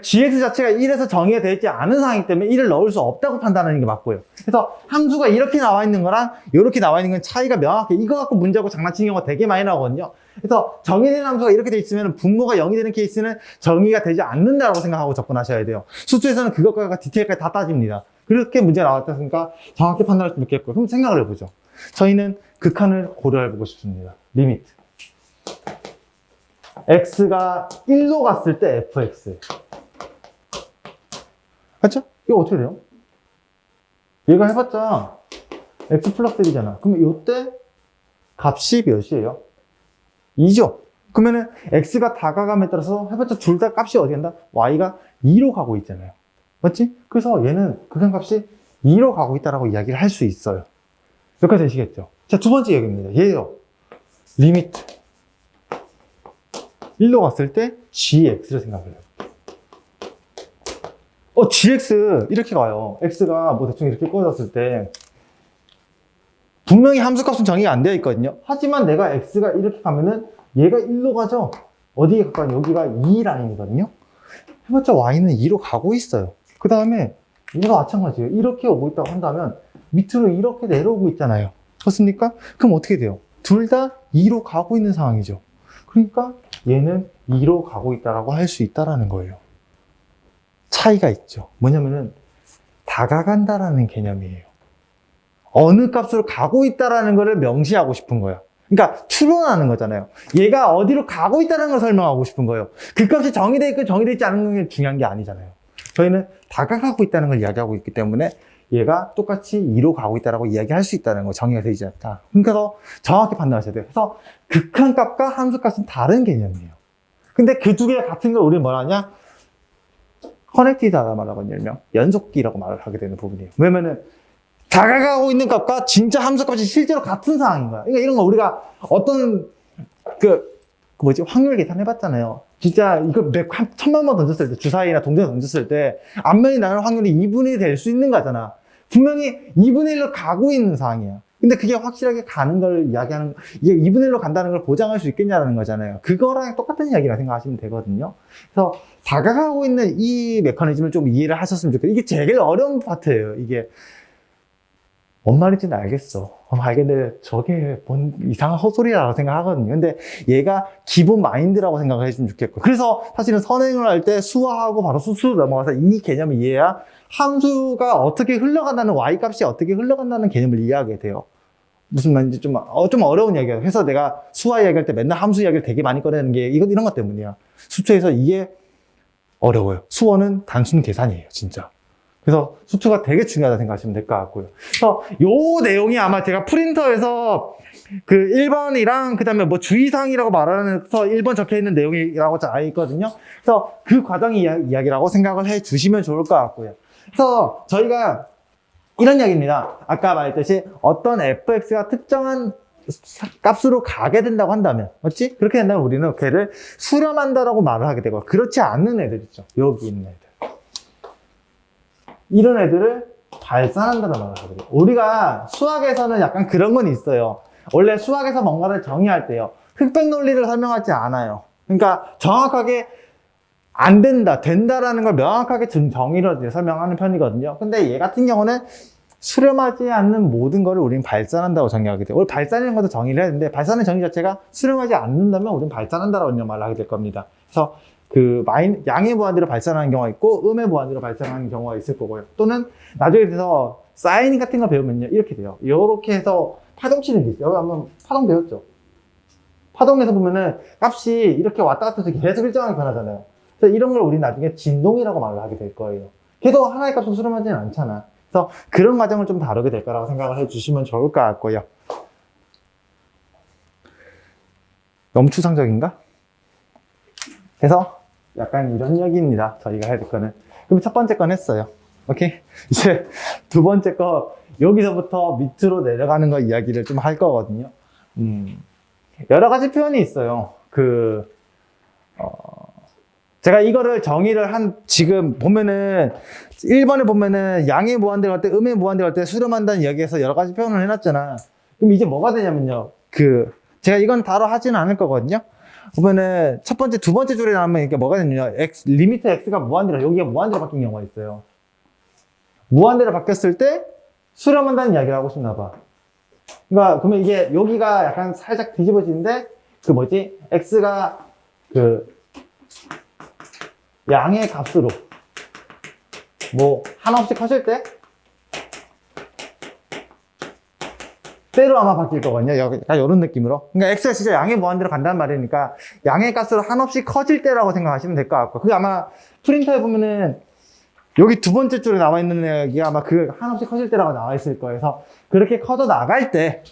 gx 자체가 1에서 정의가 되어 있지 않은 상황이기 때문에 1을 넣을 수 없다고 판단하는 게 맞고요. 그래서 함수가 이렇게 나와 있는 거랑 이렇게 나와 있는 건 차이가 명확해. 이거 갖고 문제하고 장난치는 경우가 되게 많이 나오거든요. 그래서 정의되는 함수가 이렇게 돼 있으면 분모가 0이 되는 케이스는 정의가 되지 않는다고 생각하고 접근하셔야 돼요. 수투에서는 그것과 디테일까지 다 따집니다. 그렇게 문제가 나왔다니까 정확히 판단할 수 있겠고요. 그럼 생각을 해보죠. 저희는 극한을 고려해보고 싶습니다. 리미트. x가 1로 갔을 때 fx. 맞죠? 이거 어떻게 돼요? 얘가 해봤자 x 플러스 1이잖아. 그럼 이때 값이 몇이에요? 2죠? 그러면은 x가 다가감에 따라서 해봤자 둘 다 값이 어디 간다? y가 2로 가고 있잖아요. 맞지? 그래서 얘는 극한값이 2로 가고 있다라고 이야기를 할 수 있어요. 여기까지 되시겠죠? 자, 두 번째 얘기입니다. 얘요. 리미트. 1로 갔을 때 gx를 생각해요. gx 이렇게 가요. x가 뭐 대충 이렇게 꺼졌을 때 분명히 함수값은 정의가 안 되어 있거든요. 하지만 내가 x가 이렇게 가면은 얘가 1로 가죠. 어디에 가까워? 여기가 2 라인이거든요. 해봤자 y는 2로 가고 있어요. 그 다음에 얘가 마찬가지예요. 이렇게 오고 있다고 한다면 밑으로 이렇게 내려오고 있잖아요. 그렇습니까? 그럼 어떻게 돼요? 둘 다 2로 가고 있는 상황이죠. 그러니까 얘는 2로 가고 있다라고 할 수 있다라는 거예요. 차이가 있죠. 뭐냐면은 다가간다라는 개념이에요. 어느 값으로 가고 있다라는 것을 명시하고 싶은 거예요. 그러니까 추론하는 거잖아요. 얘가 어디로 가고 있다는 걸 설명하고 싶은 거예요. 그 값이 정의되어 있고 정의되어 있지 않은 게 중요한 게 아니잖아요. 저희는 다가가고 있다는 걸 이야기하고 있기 때문에 얘가 똑같이 2로 가고 있다라고 이야기할 수 있다는 거, 정의가 되지 않다. 그러니까 정확히 판단하셔야 돼요. 그래서 극한값과 함수값은 다른 개념이에요. 근데 그 두 개가 같은 걸 우리는 뭐라 하냐? 커넥티드하다 말하거든요. 일명 연속기라고 말을 하게 되는 부분이에요. 왜냐면은 다가가고 있는 값과 진짜 함수값이 실제로 같은 상황인 거야. 그러니까 이런 거 우리가 어떤 확률 계산 해봤잖아요. 진짜 이거 1000만 번 던졌을 때, 주사위나 동전 던졌을 때 앞면이 나는 확률이 2분의 1이 될 수 있는 거잖아. 분명히 2분의 1로 가고 있는 상황이야. 근데 그게 확실하게 가는 걸 이야기하는, 이게 2분의 1로 간다는 걸 보장할 수 있겠냐라는 거잖아요. 그거랑 똑같은 이야기라 생각하시면 되거든요. 그래서 다가가고 있는 이 메커니즘을 좀 이해를 하셨으면 좋겠어요. 이게 제일 어려운 파트예요. 이게 뭔 말인지는 알겠어. 알겠는데 저게 뭔 이상한 헛소리라고 생각하거든요. 근데 얘가 기본 마인드라고 생각을 해주면 좋겠고. 그래서 사실은 선행을 할 때 수화하고 바로 수수로 넘어가서 이 개념을 이해해야 함수가 어떻게 흘러간다는, y값이 어떻게 흘러간다는 개념을 이해하게 돼요. 무슨 말인지 좀 어려운 이야기예요. 그래서 내가 수화 이야기할 때 맨날 함수 이야기를 되게 많이 꺼내는 게 이런 것 때문이야. 수투에서 이게 어려워요. 수어는 단순 계산이에요, 진짜. 그래서 수투가 되게 중요하다 생각하시면 될 것 같고요. 그래서 요 내용이 아마 제가 프린터에서 그 1번이랑 그 다음에 뭐 주의사항이라고 말하면서 1번 적혀 있는 내용이라고 잘 있거든요. 그래서 그 과정의 이야기라고 생각을 해 주시면 좋을 것 같고요. 그래서 저희가 이런 이야기입니다. 아까 말했듯이 어떤 fx가 특정한 값으로 가게 된다고 한다면, 맞지? 그렇게 된다면 우리는 걔를 수렴한다라고 말을 하게 되고, 그렇지 않는 애들 있죠. 여기 있는 애들. 이런 애들을 발산한다는 말을 하거든요. 우리가 수학에서는 약간 그런 건 있어요. 원래 수학에서 뭔가를 정의할 때요, 흑백 논리를 설명하지 않아요. 그러니까 정확하게 안 된다, 된다라는 걸 명확하게 정의를 설명하는 편이거든요. 근데 얘 같은 경우는 수렴하지 않는 모든 거를 우리는 발산한다고 정의하게 돼요. 오늘 발산이라는 것도 정의를 해야 되는데, 발산의 정의 자체가 수렴하지 않는다면 우리는 발산한다라고 말을 하게 될 겁니다. 그래서 양의 무한대로 발산하는 경우가 있고, 음의 무한대로 발산하는 경우가 있을 거고요. 또는 나중에 돼서 사인 같은 거 배우면요, 이렇게 돼요. 이렇게 해서 파동치는 게 있어요. 여기 한번 파동 배웠죠? 파동에서 보면은 값이 이렇게 왔다 갔다 해서 계속 일정하게 변하잖아요. 그래서 이런 걸 우리 나중에 진동이라고 말을 하게 될 거예요. 걔도 하나의 값으로 수렴하지는 않잖아. 그래서 그런 과정을 좀 다루게 될 거라고 생각을 해주시면 좋을 것 같고요. 너무 추상적인가? 그래서 약간 이런 이야기입니다. 저희가 해야 될 거는. 그럼 첫 번째 건 했어요. 오케이? 이제 두 번째 거, 여기서부터 밑으로 내려가는 거 이야기를 좀 할 거거든요. 여러 가지 표현이 있어요. 제가 이거를 정의를 지금 보면은, 1번에 보면은 양의 무한대로 갈 때, 음의 무한대로 갈 때 수렴한다는 이야기에서 여러 가지 표현을 해놨잖아. 그럼 이제 뭐가 되냐면요. 제가 이건 다뤄 하지는 않을 거거든요. 보면은, 첫 번째, 두 번째 줄에 나오면 이게 뭐가 되냐면, 리미트 x가 무한대로, 여기가 무한대로 바뀐 경우가 있어요. 무한대로 바뀌었을 때, 수렴한다는 이야기를 하고 싶나 봐. 그러면 이게, 여기가 약간 살짝 뒤집어지는데, x가 양의 값으로 한없이 커질 때 때로 아마 바뀔 거거든요. 약간 이런 느낌으로. 그러니까 x가 진짜 양의 무한대로 간다는 말이니까 양의 값으로 한없이 커질 때라고 생각하시면 될 것 같고, 그게 아마 프린터에 보면은 여기 두 번째 줄에 나와 있는 얘기가 아마 한없이 커질 때라고 나와 있을 거예요. 그래서 그렇게 커져 나갈 때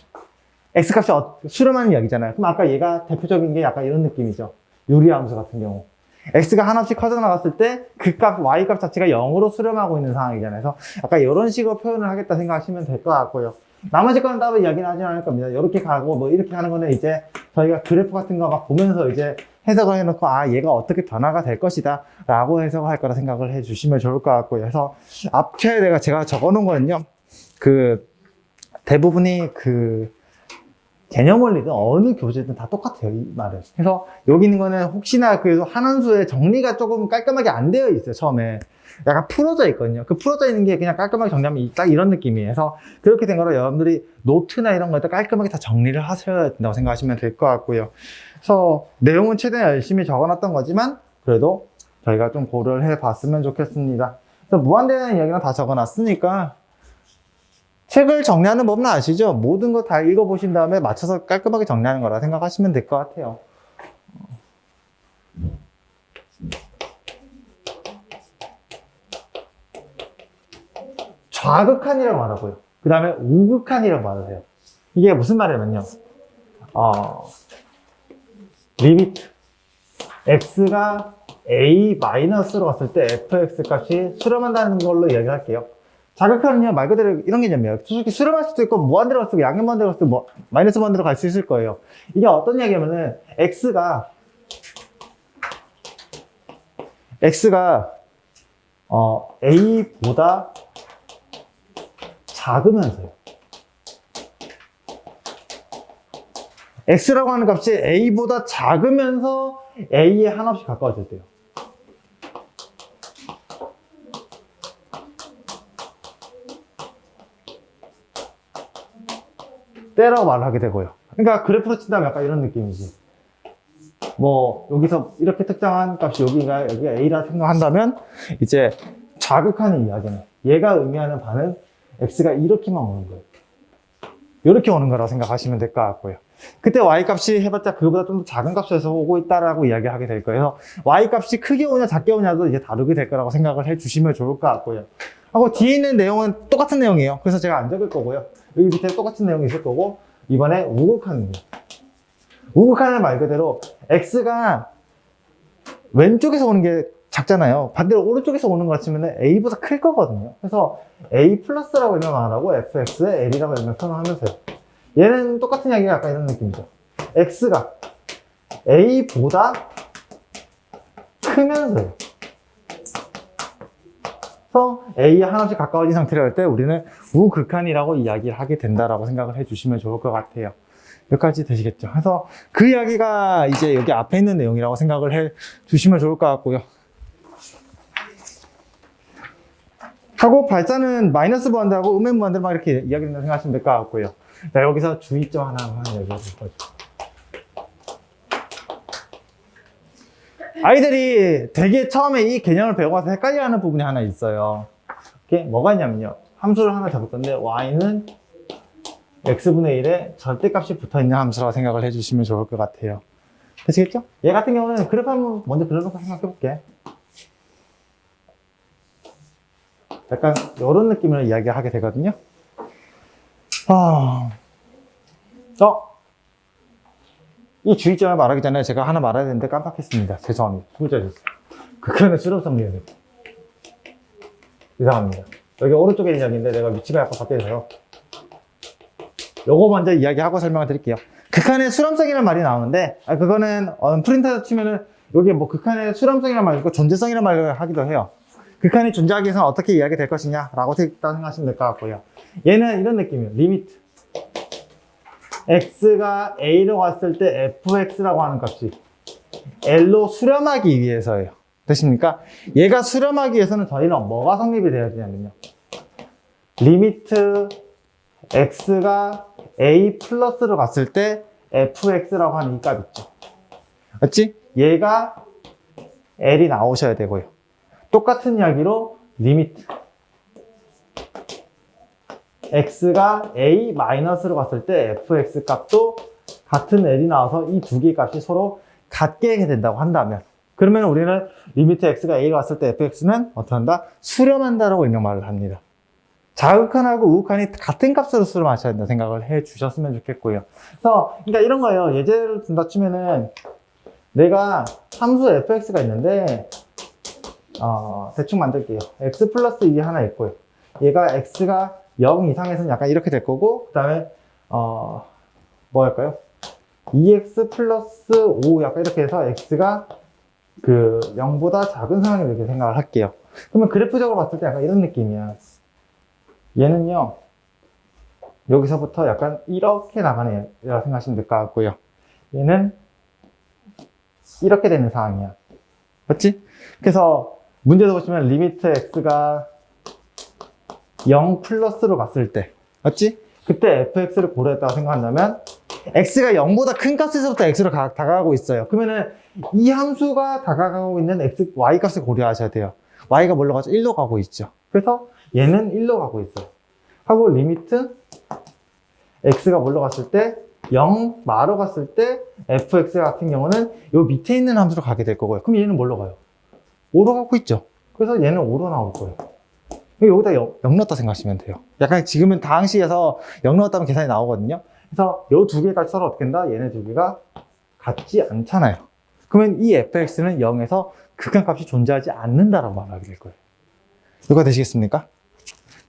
x 값이 수렴하는 이야기잖아요. 그럼 아까 얘가 대표적인 게 약간 이런 느낌이죠. 유리함수 같은 경우. x가 한없이 커져 나갔을 때 그 값, y 값 자체가 0으로 수렴하고 있는 상황이잖아요. 그래서 약간 이런 식으로 표현을 하겠다 생각하시면 될 것 같고요. 나머지 거는 따로 이야기는 하진 않을 겁니다. 이렇게 가고 이렇게 하는 거는 이제 저희가 그래프 같은 거 막 보면서 이제 해석을 해놓고 얘가 어떻게 변화가 될 것이다 라고 해석을 할 거라 생각을 해 주시면 좋을 것 같고요. 그래서 앞에 제가 적어 놓은 거는요, 대부분이 개념 원리든 어느 교재든 다 똑같아요, 이 말은. 그래서 여기 있는 거는 혹시나 그래도 한원수의 정리가 조금 깔끔하게 안 되어 있어요, 처음에. 약간 풀어져 있거든요. 풀어져 있는 게 그냥 깔끔하게 정리하면 딱 이런 느낌이에요. 그래서 그렇게 된 거로 여러분들이 노트나 이런 거에 깔끔하게 다 정리를 하셔야 된다고 생각하시면 될 것 같고요. 그래서 내용은 최대한 열심히 적어놨던 거지만 그래도 저희가 좀 고려를 해봤으면 좋겠습니다. 그래서 무한대라는 이야기는 다 적어놨으니까 책을 정리하는 법은 아시죠? 모든 거 다 읽어보신 다음에 맞춰서 깔끔하게 정리하는 거라 생각하시면 될 것 같아요. 좌극한이라고 말하고요. 그 다음에 우극한이라고 말을 해요. 이게 무슨 말이냐면요. 리미트 x가 a-로 갔을 때 fx 값이 수렴한다는 걸로 이야기를 할게요. 자극하는요, 말 그대로 이런 개념이에요. 솔직히 수렴할 수도 있고, 무한대로 갈 수도 있고, 양의 무한대로 갈 수도 있고, 마이너스 무한대로 갈 수 있을 거예요. 이게 어떤 이야기냐면은, x가 a보다 작으면서요. x라고 하는 값이 a보다 작으면서 a에 한없이 가까워질 때요. 때라고 말을 하게 되고요. 그러니까 그래프로 친다면 약간 이런 느낌이지. 여기서 이렇게 특정한 값이 여기가 A라 생각한다면 이제 자극하는 이야기는 얘가 의미하는 바는 X가 이렇게만 오는 거예요. 이렇게 오는 거라고 생각하시면 될 것 같고요. 그때 Y 값이 해봤자 그거보다 좀 더 작은 값에서 오고 있다라고 이야기하게 될 거예요. Y 값이 크게 오냐 작게 오냐도 이제 다르게 될 거라고 생각을 해주시면 좋을 것 같고요. 하고 뒤에 있는 내용은 똑같은 내용이에요. 그래서 제가 안 적을 거고요. 여기 밑에 똑같은 내용이 있을 거고, 이번에 우극하는 거예요. 우극하는 말 그대로 X가 왼쪽에서 오는 게 작잖아요. 반대로 오른쪽에서 오는 거 같으면 A보다 클 거거든요. 그래서 A 플러스라고 일명 안 하고 FX에 L이라고 일명 표현하면서요. 얘는 똑같은 이야기가 약간 이런 느낌이죠. X가 A보다 크면서요. 그래서 A에 한없이 가까워진 상태로 할 때 우리는 우극한이라고 이야기를 하게 된다라고 생각을 해주시면 좋을 것 같아요. 여기까지 되시겠죠? 그래서 그 이야기가 이제 여기 앞에 있는 내용이라고 생각을 해 주시면 좋을 것 같고요. 하고 발사는 마이너스 무한대하고 음의 무한대를 막 이렇게 이야기된다고 생각하시면 될 것 같고요. 자, 여기서 주의점 하나 얘기해 줄 거죠. 아이들이 되게 처음에 이 개념을 배워가서 헷갈려하는 부분이 하나 있어요. 그게 뭐가 있냐면요. 함수를 하나 잡을 건데 y는 x분의 1에 절대값이 붙어있는 함수라고 생각을 해주시면 좋을 것 같아요. 되시겠죠? 얘 같은 경우는 그래프 한번 먼저 그려놓고 생각해 볼게. 약간 이런 느낌으로 이야기하게 되거든요. 이 주의점을 말하기 전에 제가 하나 말해야 되는데 깜빡했습니다. 죄송합니다. 후절했어요. 극한의 수렴성리는 이상합니다. 여기 오른쪽에 있는 이야기인데 내가 위치가 약간 바뀌어서요. 요거 먼저 이야기하고 설명을 드릴게요. 극한의 수렴성이라는 말이 나오는데, 그거는 프린터에서 치면은 여기 뭐 극한의 수렴성이라는 말 있고 존재성이라는 말을 하기도 해요. 극한이 존재하기 위해서는 어떻게 이야기 될 것이냐라고 생각하시면 될 것 같고요. 얘는 이런 느낌이에요. 리미트 x가 a로 갔을 때 fx라고 하는 값이 l로 수렴하기 위해서예요. 되십니까? 얘가 수렴하기 위해서는 저희는 뭐가 성립이 되어야 되냐면요. 리미트 x가 a 플러스로 갔을 때 fx라고 하는 이 값 있죠. 맞지? 얘가 l이 나오셔야 되고요. 똑같은 이야기로 리미트 x가 a 마이너스로 갔을 때 fx 값도 같은 l이 나와서 이 두 개의 값이 서로 같게 된다고 한다면, 그러면 우리는 리미트 x가 a가 갔을 때 fx는 어떻게 한다? 수렴한다라고 일명 말을 합니다. 자극한하고 우극한이 같은 값으로 수렴하셔야 된다 생각을 해 주셨으면 좋겠고요. 그래서 그러니까 이런 거예요. 예제를 든다 치면은 내가 함수 fx가 있는데 대충 만들게요. x 플러스 2이 하나 있고요. 얘가 x가 0 이상에서는 약간 이렇게 될 거고, 그 다음에 뭐 할까요? 2x 플러스 5 약간 이렇게 해서 x가 그 0보다 작은 상황이 이렇게 생각을 할게요. 그러면 그래프적으로 봤을 때 약간 이런 느낌이야. 얘는요, 여기서부터 약간 이렇게 나가는 애라고 생각하시면 될 것 같고요. 얘는 이렇게 되는 상황이야. 맞지? 그래서 문제도 보시면 리미트 x가 0 플러스로 갔을 때, 맞지? 그때 fx를 고려했다고 생각한다면 x가 0보다 큰 값에서부터 x로 다가가고 있어요. 그러면은 이 함수가 다가가고 있는 y 값을 고려하셔야 돼요. y가 뭘로 가죠? 1로 가고 있죠. 그래서 얘는 1로 가고 있어요. 하고 리미트 x가 뭘로 갔을 때 0 마로 갔을 때 fx 같은 경우는 요 밑에 있는 함수로 가게 될 거고요. 그럼 얘는 뭘로 가요? 5로 가고 있죠. 그래서 얘는 5로 나올 거예요. 여기다 0 넣었다 생각하시면 돼요. 약간 지금은 다항식에서 0 넣었다면 계산이 나오거든요. 그래서 요 두 개가 서로 어떻게 된다? 얘네 두 개가 같지 않잖아요. 그러면 이 fx는 0에서 극한값이 존재하지 않는다라고 말하게 될 거예요. 이거 되시겠습니까?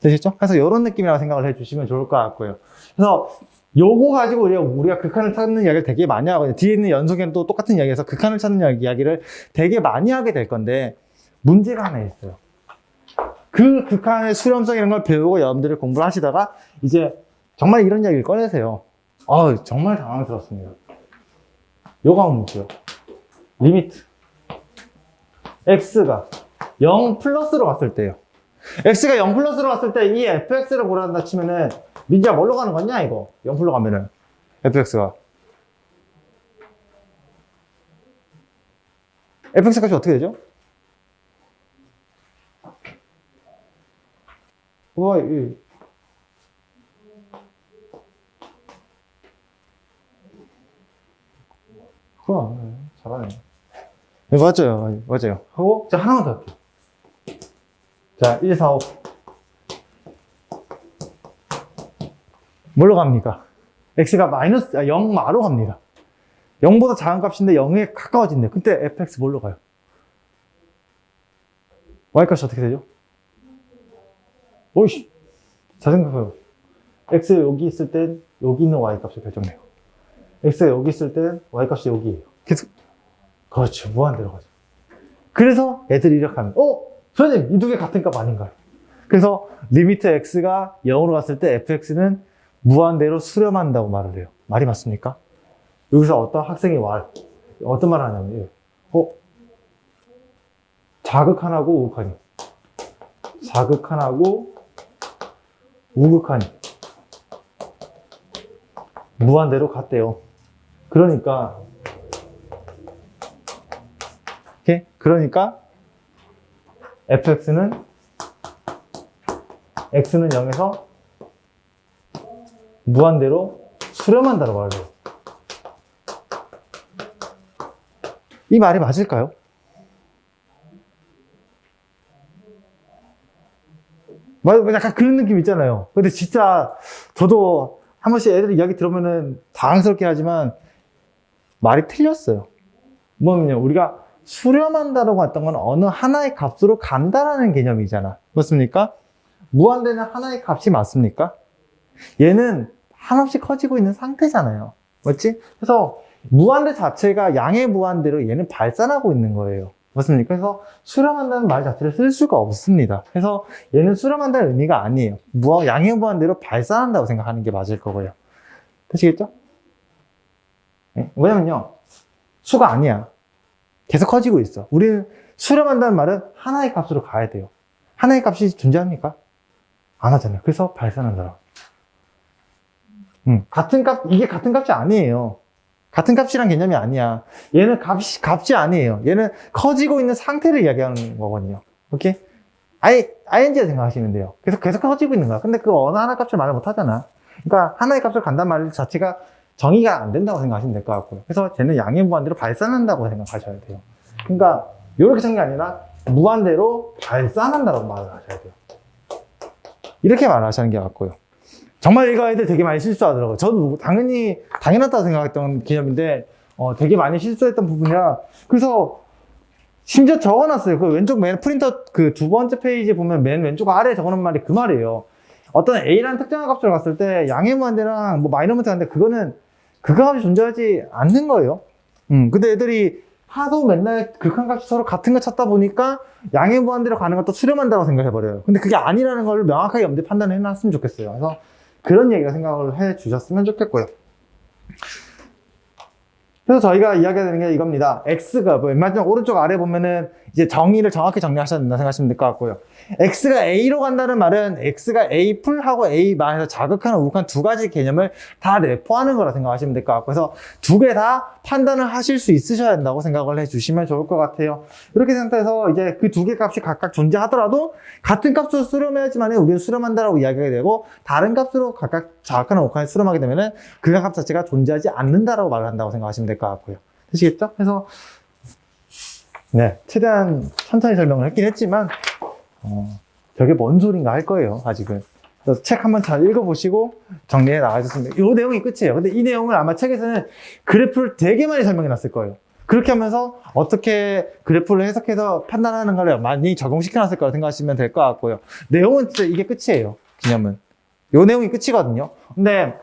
되시겠죠? 그래서 이런 느낌이라고 생각을 해주시면 좋을 것 같고요. 그래서 요거 가지고 우리가 극한을 찾는 이야기를 되게 많이 하거든요. 뒤에 있는 연속에는 또 똑같은 이야기에서 극한을 찾는 이야기를 되게 많이 하게 될 건데, 문제가 하나 있어요. 그 극한의 수렴성 이런 걸 배우고 여러분들이 공부를 하시다가 이제 정말 이런 이야기를 꺼내세요. 정말 당황스럽습니다. 요거 한번 볼게요. 리미트 x가 0 플러스로 갔을 때요. x가 0 플러스로 갔을 때 이 fx를 고려한다 치면은 민지야 뭘로 가는 거냐 이거? 0 플로 가면은 fx가 fx 값이 어떻게 되죠? 잘하네. 네, 맞아요. 하고, 자, 하나만 더 할게요. 자, 1, 4, 5. 뭘로 갑니까? x가 마이너스, 0 마로 갑니다. 0보다 작은 값인데 0에 가까워진대. 그때 fx 뭘로 가요? y 값이 어떻게 되죠? 오이씨. 잘 생각해요. x 여기 있을 땐 여기 있는 y 값을 결정해요. x가 여기 있을 땐 y 값이 여기예요. 계속. 그렇죠. 무한대로 가죠. 그래서 애들이 이렇게 하면, 선생님, 이 두 개 같은 값 아닌가요? 그래서 리미트 x가 0으로 갔을 때 fx는 무한대로 수렴한다고 말을 해요. 말이 맞습니까? 여기서 어떤 학생이 어떤 말을 하냐면, 자극한하고 우극한이. 자극한하고 우극한이 무한대로 같대요. 그러니까 fx는 x는 0에서 무한대로 수렴한다고 말해요. 이 말이 맞을까요? 약간 그런 느낌 있잖아요. 근데 진짜 저도 한 번씩 애들 이야기 들으면은 당황스럽게 하지만 말이 틀렸어요. 뭐냐면요, 우리가 수렴한다라고 했던 건 어느 하나의 값으로 간다라는 개념이잖아. 맞습니까? 무한대는 하나의 값이 맞습니까? 얘는 한없이 커지고 있는 상태잖아요. 맞지? 그래서 무한대 자체가 양의 무한대로 얘는 발산하고 있는 거예요. 맞습니까? 그래서 수렴한다는 말 자체를 쓸 수가 없습니다. 그래서 얘는 수렴한다는 의미가 아니에요. 양의 무한대로 발산한다고 생각하는 게 맞을 거고요. 되시겠죠? 네? 왜냐면요, 수가 아니야. 계속 커지고 있어. 우리는 수렴한다는 말은 하나의 값으로 가야 돼요. 하나의 값이 존재합니까? 안 하잖아요. 그래서 발산한다라고. 이게 같은 값이 아니에요. 같은 값이란 개념이 아니야. 얘는 값이 아니에요. 얘는 커지고 있는 상태를 이야기하는 거거든요. 오케이? ing가 생각하시면 돼요. 계속 커지고 있는 거야. 근데 그 어느 하나 값을 말을 못 하잖아. 그러니까 하나의 값을 간다는 말 자체가 정의가 안 된다고 생각하시면 될 것 같고요. 그래서 쟤는 양의 무한대로 발산한다고 생각하셔야 돼요. 그러니까 이렇게 생각이 아니라 무한대로 발산한다고 말을 하셔야 돼요. 이렇게 말을 하시는 게 맞고요. 정말 이거 애들 되게 많이 실수하더라고요. 저도 당연하다고 생각했던 개념인데, 되게 많이 실수했던 부분이라, 그래서, 심지어 적어놨어요. 그 왼쪽 프린터 그 두 번째 페이지 보면 맨 왼쪽 아래에 적어놓은 말이 그 말이에요. 어떤 A라는 특정한 값을 갔을 때, 양의 무한대랑 마이너먼트 하는데, 그거 값이 존재하지 않는 거예요. 근데 애들이 하도 맨날 극한값이 서로 같은 거 찾다 보니까, 양의 무한대로 가는 것도 수렴한다고 생각해버려요. 근데 그게 아니라는 걸 명확하게 염두에 판단을 해놨으면 좋겠어요. 그래서, 그런 얘기가 생각을 해 주셨으면 좋겠고요. 그래서 저희가 이야기하는 게 이겁니다. x가 마지막 오른쪽 아래 보면은 이제 정의를 정확히 정리하셔야 된다 생각하시면 될 것 같고요. x가 a로 간다는 말은 x가 a 풀하고 a 마에서 자극하는 우극한 두 가지 개념을 다 내포하는 거라 생각하시면 될 것 같고, 그래서 두 개 다 판단을 하실 수 있으셔야 된다고 생각을 해주시면 좋을 것 같아요. 이렇게 생각해서 이제 그 두 개 값이 각각 존재하더라도 같은 값으로 수렴해야지만 우리는 수렴한다라고 이야기하게 되고, 다른 값으로 각각 자극하는 우극한에 수렴하게 되면은 그 값 자체가 존재하지 않는다라고 말을 한다고 생각하시면 될 것 같고요. 되시겠죠? 그래서 네, 최대한 천천히 설명을 했긴 했지만 저게 뭔 소린가 할 거예요, 아직은. 그래서 책 한번 잘 읽어보시고 정리해 나가셨습니다. 이 내용이 끝이에요. 근데 이 내용을 아마 책에서는 그래프를 되게 많이 설명해 놨을 거예요. 그렇게 하면서 어떻게 그래프를 해석해서 판단하는 걸 많이 적용시켜 놨을 거라고 생각하시면 될 것 같고요. 내용은 진짜 이게 끝이에요, 개념은. 요 내용이 끝이거든요. 근데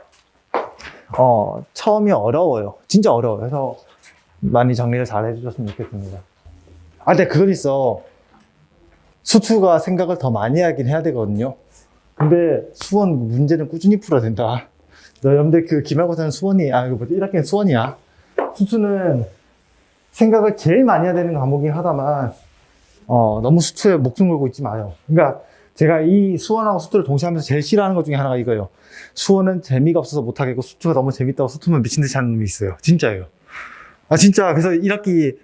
처음이 어려워요. 진짜 어려워요. 그래서 많이 정리를 잘 해주셨으면 좋겠습니다. 근데 그건 있어. 수투가 생각을 더 많이 하긴 해야 되거든요. 근데 수원 문제는 꾸준히 풀어야 된다. 여러분들 그 기말고사는 수원이, 1학기는 수원이야. 수투는 생각을 제일 많이 해야 되는 과목이긴 하다만, 너무 수투에 목숨 걸고 있지 마요. 그러니까 제가 이 수원하고 수투를 동시에 하면서 제일 싫어하는 것 중에 하나가 이거예요. 수원은 재미가 없어서 못하겠고, 수투가 너무 재밌다고 수투만 미친 듯이 하는 놈이 있어요. 진짜예요. 진짜. 그래서 1학기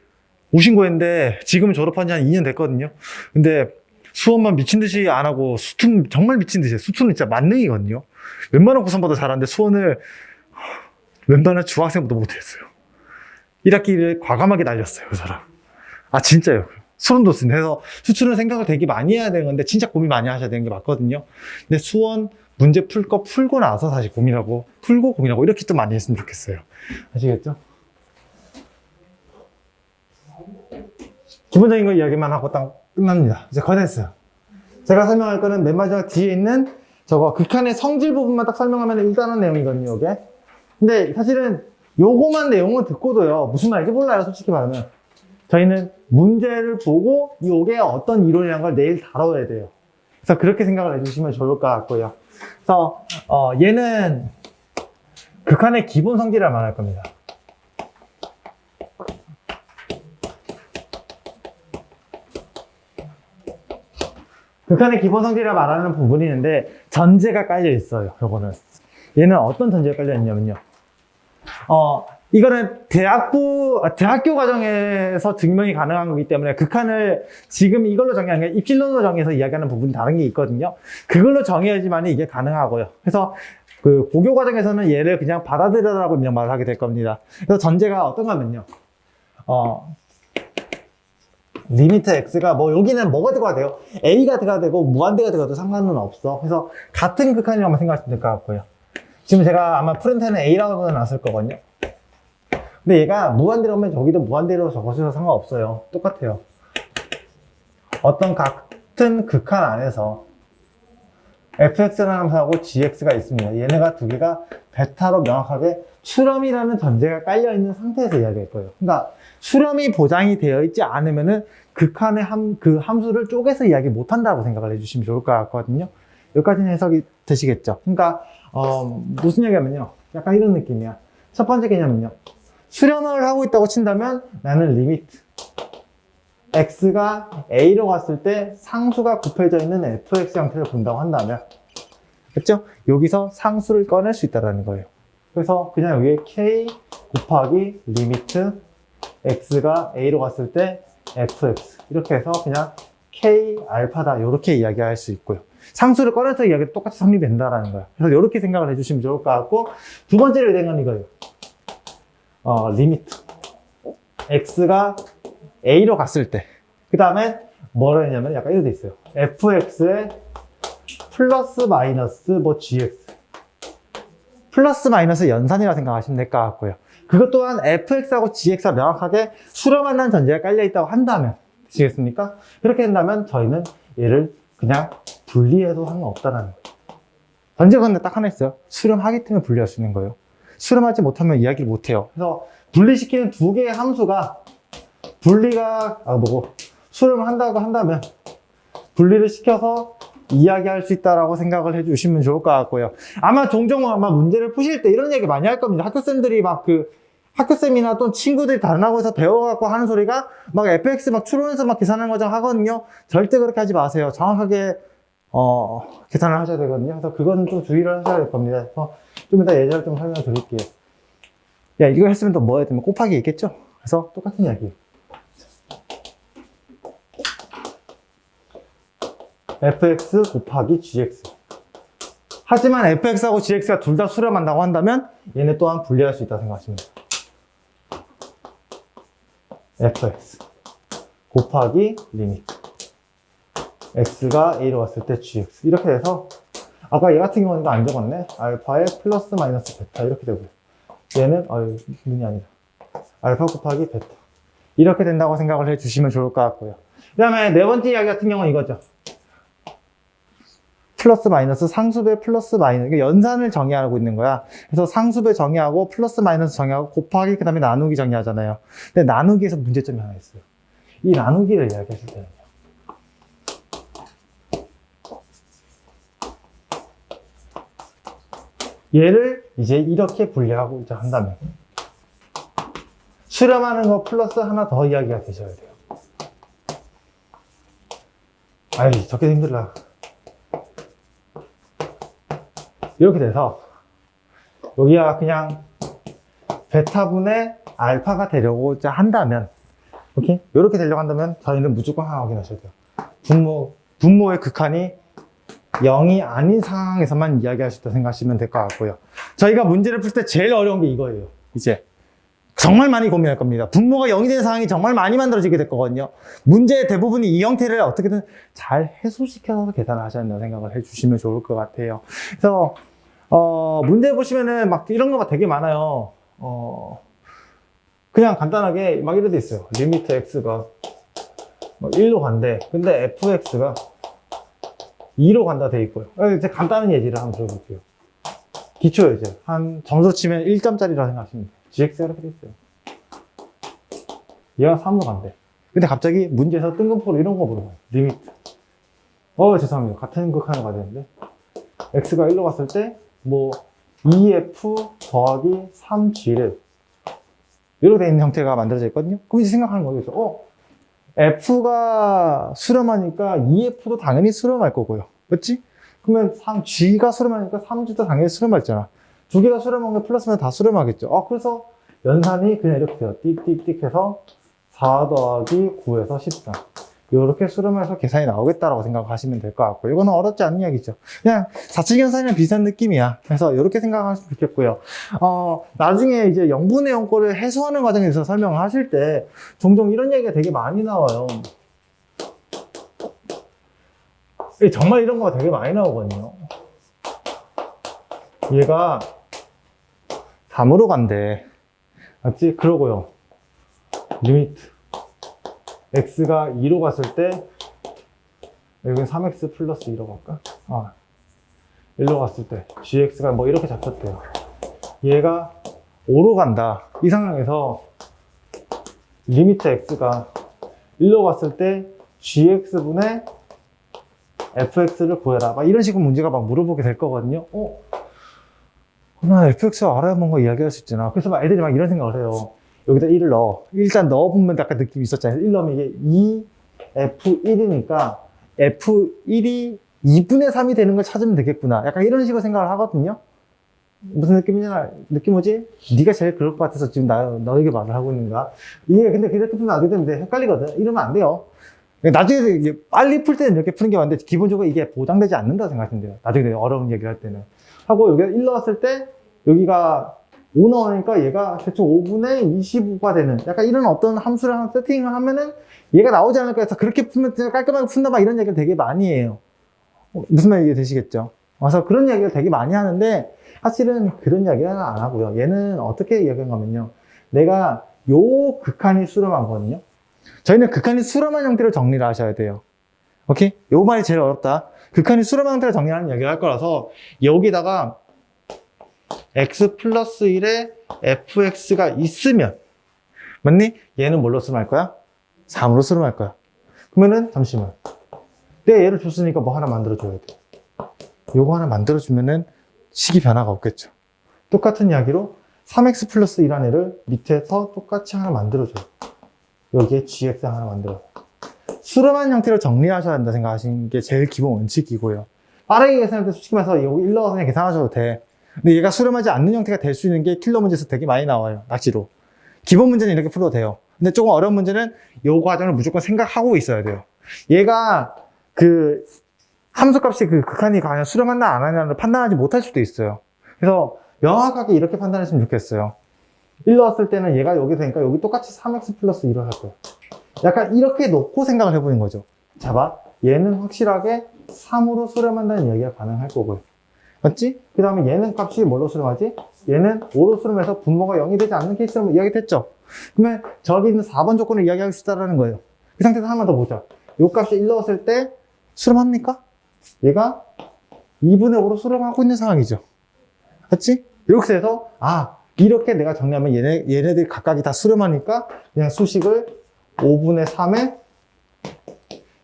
오신고했는데 지금은 졸업한 지 한 2년 됐거든요. 근데 수원만 미친 듯이 안 하고 수투는 정말 미친 듯이 해요. 수투는 진짜 만능이거든요. 웬만한 고삼보다 잘하는데 수원을 웬만한 중학생보다 못했어요. 1학기를 과감하게 날렸어요, 그 사람. 진짜요. 소름 돋습니다. 그래서 수투는 생각을 되게 많이 해야 되는 건데 진짜 고민 많이 하셔야 되는 게 맞거든요. 근데 수원 문제 풀고 나서 다시 고민하고 이렇게 또 많이 했으면 좋겠어요. 아시겠죠? 기본적인 거 이야기만 하고 딱 끝납니다. 이제 거의 됐어요. 제가 설명할 거는 맨 마지막 뒤에 있는 저거 극한의 성질 부분만 딱 설명하면 일단은 내용이거든요, 이게. 근데 사실은 요거만 내용을 듣고도요, 무슨 말인지 몰라요, 솔직히 말하면. 저희는 문제를 보고 요게 어떤 이론이라는 걸 내일 다뤄야 돼요. 그래서 그렇게 생각을 해주시면 좋을 것 같고요. 그래서 얘는 극한의 기본 성질이라 말할 겁니다. 극한의 기본 성질이라 말하는 부분이 있는데 전제가 깔려 있어요. 요거는 얘는 어떤 전제가 깔려 있냐면요. 이거는 대학교 과정에서 증명이 가능한 거기 때문에 극한을 지금 이걸로 정의하는 게 입실론으로 정해서 이야기하는 부분이 다른 게 있거든요. 그걸로 정해야지만 이게 가능하고요. 그래서 그 고교 과정에서는 얘를 그냥 받아들여라고 그냥 말을 하게 될 겁니다. 그래서 전제가 어떤가 하면요. 리미트 x가 뭐 여기는 뭐가 들어가야 돼요? a가 들어가야 되고 무한대가 들어가도 상관은 없어. 그래서 같은 극한이라고 생각하시면 될 것 같고요. 지금 제가 아마 프린트에는 a라고 놨을 거거든요. 근데 얘가 무한대로 오면 저기도 무한대로 적어주셔도 상관없어요. 똑같아요. 어떤 같은 극한 안에서 fx라는 함수하고 gx가 있습니다. 얘네가 두 개가 베타로 명확하게 수렴이라는 전제가 깔려있는 상태에서 이야기할 거예요. 그러니까 수렴이 보장이 되어 있지 않으면은 극한의 그 함수를 쪼개서 이야기 못한다고 생각을 해주시면 좋을 것 같거든요. 여기까지는 해석이 되시겠죠. 그러니까 무슨 얘기냐면요. 약간 이런 느낌이야. 첫 번째 개념은요. 수렴을 하고 있다고 친다면 나는 리미트 x가 a로 갔을 때 상수가 곱해져 있는 fx 형태를 본다고 한다면, 그렇죠? 여기서 상수를 꺼낼 수 있다는 거예요. 그래서 그냥 여기에 k 곱하기 리미트 x가 a로 갔을 때 fx 이렇게 해서 그냥 k 알파다 이렇게 이야기할 수 있고요. 상수를 꺼내서 이야기도 똑같이 성립된다라는 거예요. 그래서 이렇게 생각을 해주시면 좋을 것 같고, 두 번째로 된 건 이거예요. 리미트 x가 a로 갔을 때, 그 다음에 뭐라 했냐면 약간 이렇게 돼 있어요. fx에 플러스 마이너스 뭐 gx, 플러스 마이너스 연산이라 생각하시면 될 것 같고요. 그것 또한 fx하고 gx가 명확하게 수렴한다는 전제가 깔려 있다고 한다면, 아시겠습니까? 그렇게 된다면 저희는 얘를 그냥 분리해도 상관없다는 거예요. 전제가 근데 딱 하나 있어요. 수렴하기 때문에 분리할 수 있는 거예요. 수렴하지 못하면 이야기를 못해요. 그래서 분리시키는 두 개의 함수가 수렴을 한다고 한다면 분리를 시켜서 이야기할 수 있다라고 생각을 해주시면 좋을 것 같고요. 아마 종종 문제를 푸실 때 이런 얘기 많이 할 겁니다. 학교쌤들이 학교쌤이나 또 친구들이 다른 학원에서 배워갖고 하는 소리가 fx 추론해서 계산하는 거죠 하거든요. 절대 그렇게 하지 마세요. 정확하게 계산을 하셔야 되거든요. 그래서 그건 좀 주의를 하셔야 될 겁니다. 그래서 좀 이따 예제를 좀 설명을 드릴게요. 야, 이거 했으면 또 뭐 해야 되면 곱하기 있겠죠? 그래서 똑같은 이야기예요. fx 곱하기 gx. 하지만 fx하고 gx가 둘 다 수렴한다고 한다면 얘네 또한 분리할 수 있다고 생각하시면 돼요. fx 곱하기 리미트 x가 a로 갔을 때 gx 이렇게 돼서, 아까 얘 같은 경우는 이거 안 적었네. 알파에 플러스 마이너스 베타 이렇게 되고요. 얘는 눈이 아니다. 알파 곱하기 베타 이렇게 된다고 생각을 해주시면 좋을 것 같고요. 그 다음에 네 번째 이야기 같은 경우는 이거죠. 플러스 마이너스 상수배 플러스 마이너스, 그러니까 연산을 정의하고 있는 거야. 그래서 상수배 정의하고 플러스 마이너스 정의하고 곱하기 그 다음에 나누기 정의하잖아요. 근데 나누기에서 문제점이 하나 있어요. 이 나누기를 이야기하실 때는요, 얘를 이제 이렇게 분리하고 이제 한다면 수렴하는 거 플러스 하나 더 이야기가 되셔야 돼요. 아이, 적게 힘들라. 이렇게 돼서 여기가 그냥 베타분의 알파가 되려고 한다면, 오케이? 이렇게 되려고 한다면 저희는 무조건 하나 확인하셔야 돼요. 분모의 극한이 0이 아닌 상황에서만 이야기할 수 있다고 생각하시면 될 것 같고요. 저희가 문제를 풀 때 제일 어려운 게 이거예요. 이제 정말 많이 고민할 겁니다. 분모가 0이 되는 상황이 정말 많이 만들어지게 될 거거든요. 문제의 대부분이 이 형태를 어떻게든 잘 해소시켜서 계산을 하셔야 된다고 생각을 해주시면 좋을 것 같아요. 그래서 문제 보시면은 이런 거가 되게 많아요. 그냥 간단하게 이렇게 돼 있어요. 리미트 x가 1로 간대. 근데 fx가 2로 간다 돼 있고요. 이제 간단한 예제를 한번 들어볼게요. 기초 예제. 한 점수 치면 1점짜리라 생각하시면 돼요. gx가 이렇게 돼 있어요. 얘가 3로 간대. 근데 갑자기 문제에서 뜬금포로 이런 거 물어봐요. 리미트. 죄송합니다. 같은 극한을 가야 되는데. x가 1로 갔을 때, 2f 더하기 3g를 이렇게 돼 있는 형태가 만들어져 있거든요. 그럼 이제 생각하는 거겠죠. F가 수렴하니까 EF도 당연히 수렴할 거고요. 그렇지? 그러면 G가 수렴하니까 3G도 당연히 수렴했잖아. 두 개가 수렴한 게 플러스면 다 수렴하겠죠. 그래서 연산이 그냥 이렇게 돼요. 띡띡띡 해서 4 더하기 9에서 14. 이렇게 수렴해서 계산이 나오겠다라고 생각하시면 될 것 같고, 이거는 어렵지 않은 이야기죠. 그냥 4차 연산이랑 비슷한 느낌이야. 그래서 이렇게 생각하시면 좋겠고요. 나중에 이제 0분의 0 꼴을 해소하는 과정에서 설명을 하실 때 종종 이런 얘기가 되게 많이 나와요. 정말 이런 거가 되게 많이 나오거든요. 얘가 3으로 간대. 맞지? 그러고요. 리미트. x가 2로 갔을 때, 여기는 3x 플러스 2로 갈까? 1로 갔을 때, gx가 뭐 이렇게 잡혔대요. 얘가 5로 간다. 이 상황에서, 리미트 x가 1로 갔을 때, gx분의 fx를 구해라. 막 이런 식으로 문제가 막 물어보게 될 거거든요. 나 fx가 알아야 뭔가 이야기할 수 있잖아. 그래서 막 애들이 막 이런 생각을 해요. 여기다 1을 넣어. 일단 넣어보면 약간 느낌이 있었잖아요. 1 넣으면 이게 2f1이니까 f1이 2분의 3이 되는 걸 찾으면 되겠구나. 약간 이런 식으로 생각을 하거든요. 무슨 느낌이냐? 느낌 오지? 네가 제일 그럴 것 같아서 지금 너에게 말을 하고 있는가? 이게 근데 그렇게 풀면 안 되는데 헷갈리거든. 이러면 안 돼요. 나중에 이게 빨리 풀 때는 이렇게 푸는 게 맞는데 기본적으로 이게 보장되지 않는다 생각하시면 돼요. 나중에 어려운 얘기를 할 때는. 하고 여기가 1 넣었을 때 여기가 5 넣으니까 얘가 대충 5분의 25가 되는 약간 이런 어떤 함수를 하나 세팅을 하면은 얘가 나오지 않을까 해서 그렇게 풀면 깔끔하게 푼다 막 이런 얘기를 되게 많이 해요. 무슨 말이 되시겠죠? 그래서 그런 얘기를 되게 많이 하는데 사실은 그런 이야기는 안 하고요. 얘는 어떻게 이야기하냐면요. 내가 요 극한이 수렴한 거거든요. 저희는 극한이 수렴한 형태로 정리를 하셔야 돼요. 오케이? 요 말이 제일 어렵다. 극한이 수렴한 형태로 정리하는 이야기를 할 거라서 여기다가 x 플러스 1에 fx가 있으면 맞니? 얘는 뭘로 수렴할 거야? 3으로 수렴할 거야. 그러면은 잠시만. 내가 얘를 줬으니까 뭐 하나 만들어줘야 돼. 요거 하나 만들어주면은 식이 변화가 없겠죠. 똑같은 이야기로 3x 플러스 1한 애를 밑에서 똑같이 하나 만들어줘요. 여기에 gx 하나 만들어요. 수렴한 형태로 정리하셔야 한다 생각하시는 게 제일 기본 원칙이고요. 빠르게 계산할 때 솔직히 말해서 여기 1 넣어서 그냥 계산하셔도 돼. 근데 얘가 수렴하지 않는 형태가 될 수 있는 게 킬러 문제에서 되게 많이 나와요. 낙지로. 기본 문제는 이렇게 풀어도 돼요. 근데 조금 어려운 문제는 이 과정을 무조건 생각하고 있어야 돼요. 얘가 그 함수값이 그 극한이 과연 수렴한다 안 하냐를 판단하지 못할 수도 있어요. 그래서 명확하게 이렇게 판단했으면 좋겠어요. 1 넣었을 때는 얘가 여기 되니까 여기 똑같이 3x 플러스 1을 할 거예요. 약간 이렇게 놓고 생각을 해보는 거죠. 자, 얘는 확실하게 3으로 수렴한다는 이야기가 가능할 거고요. 맞지? 그 다음에 얘는 값이 뭘로 수렴하지? 얘는 5로 수렴해서 분모가 0이 되지 않는 케이스로 이야기됐죠? 그러면 저기 있는 4번 조건을 이야기하고 싶다라는 거예요. 그 상태에서 하나만 더 보자. 요 값이 1 넣었을 때 수렴합니까? 얘가 2분의 5로 수렴하고 있는 상황이죠. 맞지? 이렇게 해서 이렇게 내가 정리하면 얘네들이 각각이 다 수렴하니까 그냥 수식을 5분의 3에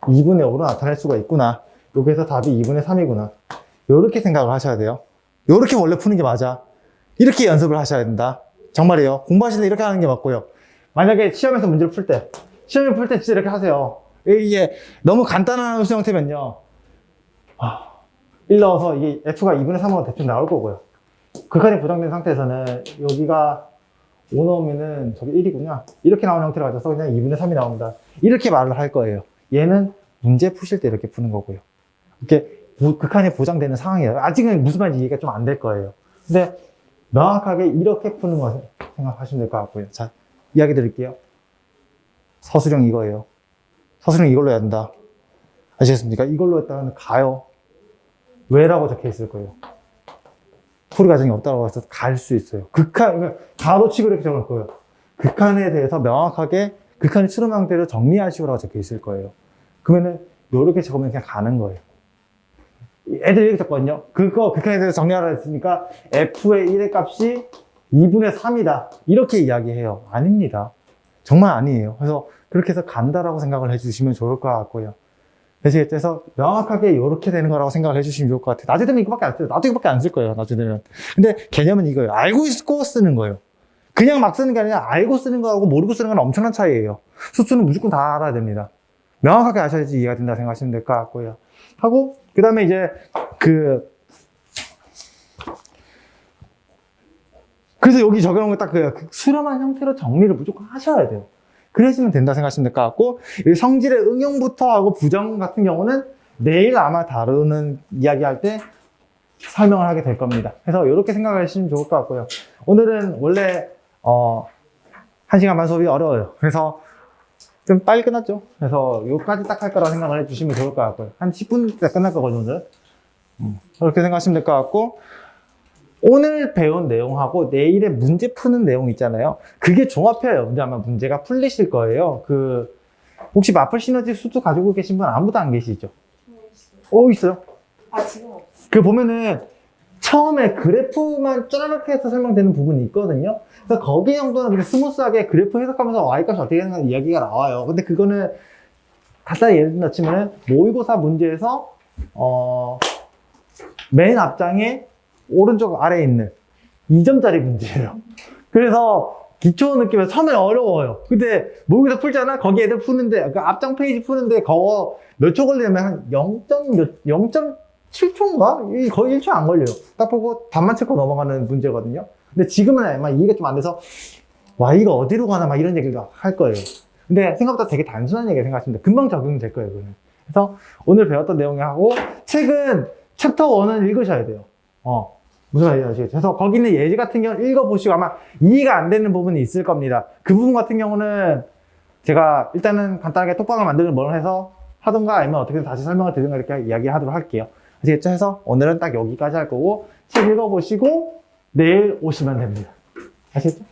2분의 5로 나타낼 수가 있구나. 여기에서 답이 2분의 3이구나. 이렇게 생각을 하셔야 돼요. 이렇게 원래 푸는 게 맞아. 이렇게 연습을 하셔야 된다. 정말이에요. 공부하실 때 이렇게 하는 게 맞고요. 만약에 시험에서 문제를 풀 때, 시험을 풀 때 진짜 이렇게 하세요. 이게 너무 간단한 함수 형태면요. 1 넣어서 이게 f가 2분의 3으로 대충 나올 거고요. 극한이 보장된 상태에서는 여기가 5 넣으면은 저게 1이구나. 이렇게 나오는 형태를 가져서 그냥 2분의 3이 나옵니다. 이렇게 말을 할 거예요. 얘는 문제 푸실 때 이렇게 푸는 거고요. 이렇게 극한이 보장되는 상황이에요. 아직은 무슨 말인지 이해가 좀 안 될 거예요. 근데 명확하게 이렇게 푸는 거 생각하시면 될 것 같고요. 자, 이야기 드릴게요. 서술형 이거예요. 서술형 이걸로 해야 된다. 아시겠습니까? 이걸로 했다면 가요. 왜라고 적혀 있을 거예요. 풀이 과정이 없다고 해서 갈 수 있어요. 그러니까 가로치고 이렇게 적을 거예요. 극한에 대해서 명확하게 극한의 수렴 형태를 정리하시오라고 적혀 있을 거예요. 그러면은 이렇게 적으면 그냥 가는 거예요. 애들 이렇게 적거든요. 그거 극한에 대해서 정리하라 했으니까 f의 1의 값이 2분의 3이다. 이렇게 이야기해요. 아닙니다. 정말 아니에요. 그래서 그렇게 해서 간다라고 생각을 해주시면 좋을 것 같고요. 그래서 명확하게 이렇게 되는 거라고 생각을 해주시면 좋을 것 같아요. 나중에 되면 이거밖에 안 써요. 나도 이거밖에 안 쓸 거예요. 나중에 되면. 근데 개념은 이거예요. 알고 있고 쓰는 거예요. 그냥 막 쓰는 게 아니라 알고 쓰는 거하고 모르고 쓰는 건 엄청난 차이예요. 수수는 무조건 다 알아야 됩니다. 명확하게 아셔야지 이해가 된다 생각하시면 될 것 같고요. 하고, 그 다음에 이제 그래서 여기 적용한 거 딱 수렴한 형태로 정리를 무조건 하셔야 돼요. 그러시면 된다 생각하시면 될 것 같고, 이 성질의 응용부터 하고 부정 같은 경우는 내일 아마 다루는 이야기 할 때 설명을 하게 될 겁니다. 그래서 이렇게 생각하시면 좋을 것 같고요. 오늘은 원래 1시간 반 수업이 어려워요. 그래서 좀 빨리 끝났죠. 그래서 여기까지 딱 할 거라고 생각을 해주시면 좋을 것 같고요. 한 10분 때 끝날 거거든요, 오늘. 그렇게 생각하시면 될 것 같고, 오늘 배운 내용하고 내일의 문제 푸는 내용 있잖아요. 그게 종합해야 문제 아마 문제가 풀리실 거예요. 혹시 마플 시너지 수도 가지고 계신 분 아무도 안 계시죠? 있어요. 아, 지금 없어. 보면은 처음에 그래프만 쪼라락 해서 설명되는 부분이 있거든요. 그래서 거기 정도는 그냥 스무스하게 그래프 해석하면서 y값이 어떻게 되는 이야기가 나와요. 근데 그거는 간단히 예를 들어 치면 모의고사 문제에서 맨 앞장에 오른쪽 아래에 있는 2점짜리 문제예요. 그래서 기초 느낌에서 처음에 어려워요. 근데 모의고사 풀잖아? 거기 애들 푸는데, 그 앞장 페이지 푸는데 그거 몇 초 걸리냐면 한 0.7초인가? 거의 1초 안 걸려요. 딱 보고 답만 체크 넘어가는 문제거든요. 근데 지금은 아마 이해가 좀 안 돼서 y가 어디로 가나 막 이런 얘기를 할 거예요. 근데 생각보다 되게 단순한 얘기 생각하시면 돼요. 금방 적용될 거예요, 그거는. 그래서 오늘 배웠던 내용하고 책은 챕터 1은 읽으셔야 돼요. 무슨 말인지 아시겠죠? 그래서 거기 있는 예제 같은 경우는 읽어보시고 아마 이해가 안 되는 부분이 있을 겁니다. 그 부분 같은 경우는 제가 일단은 간단하게 톡방을 만드는 뭘 해서 하든가 아니면 어떻게든 다시 설명을 드리든가 이렇게 이야기하도록 할게요. 아시겠죠? 해서 오늘은 딱 여기까지 할 거고 책 읽어보시고 내일 오시면 됩니다. 아시겠죠?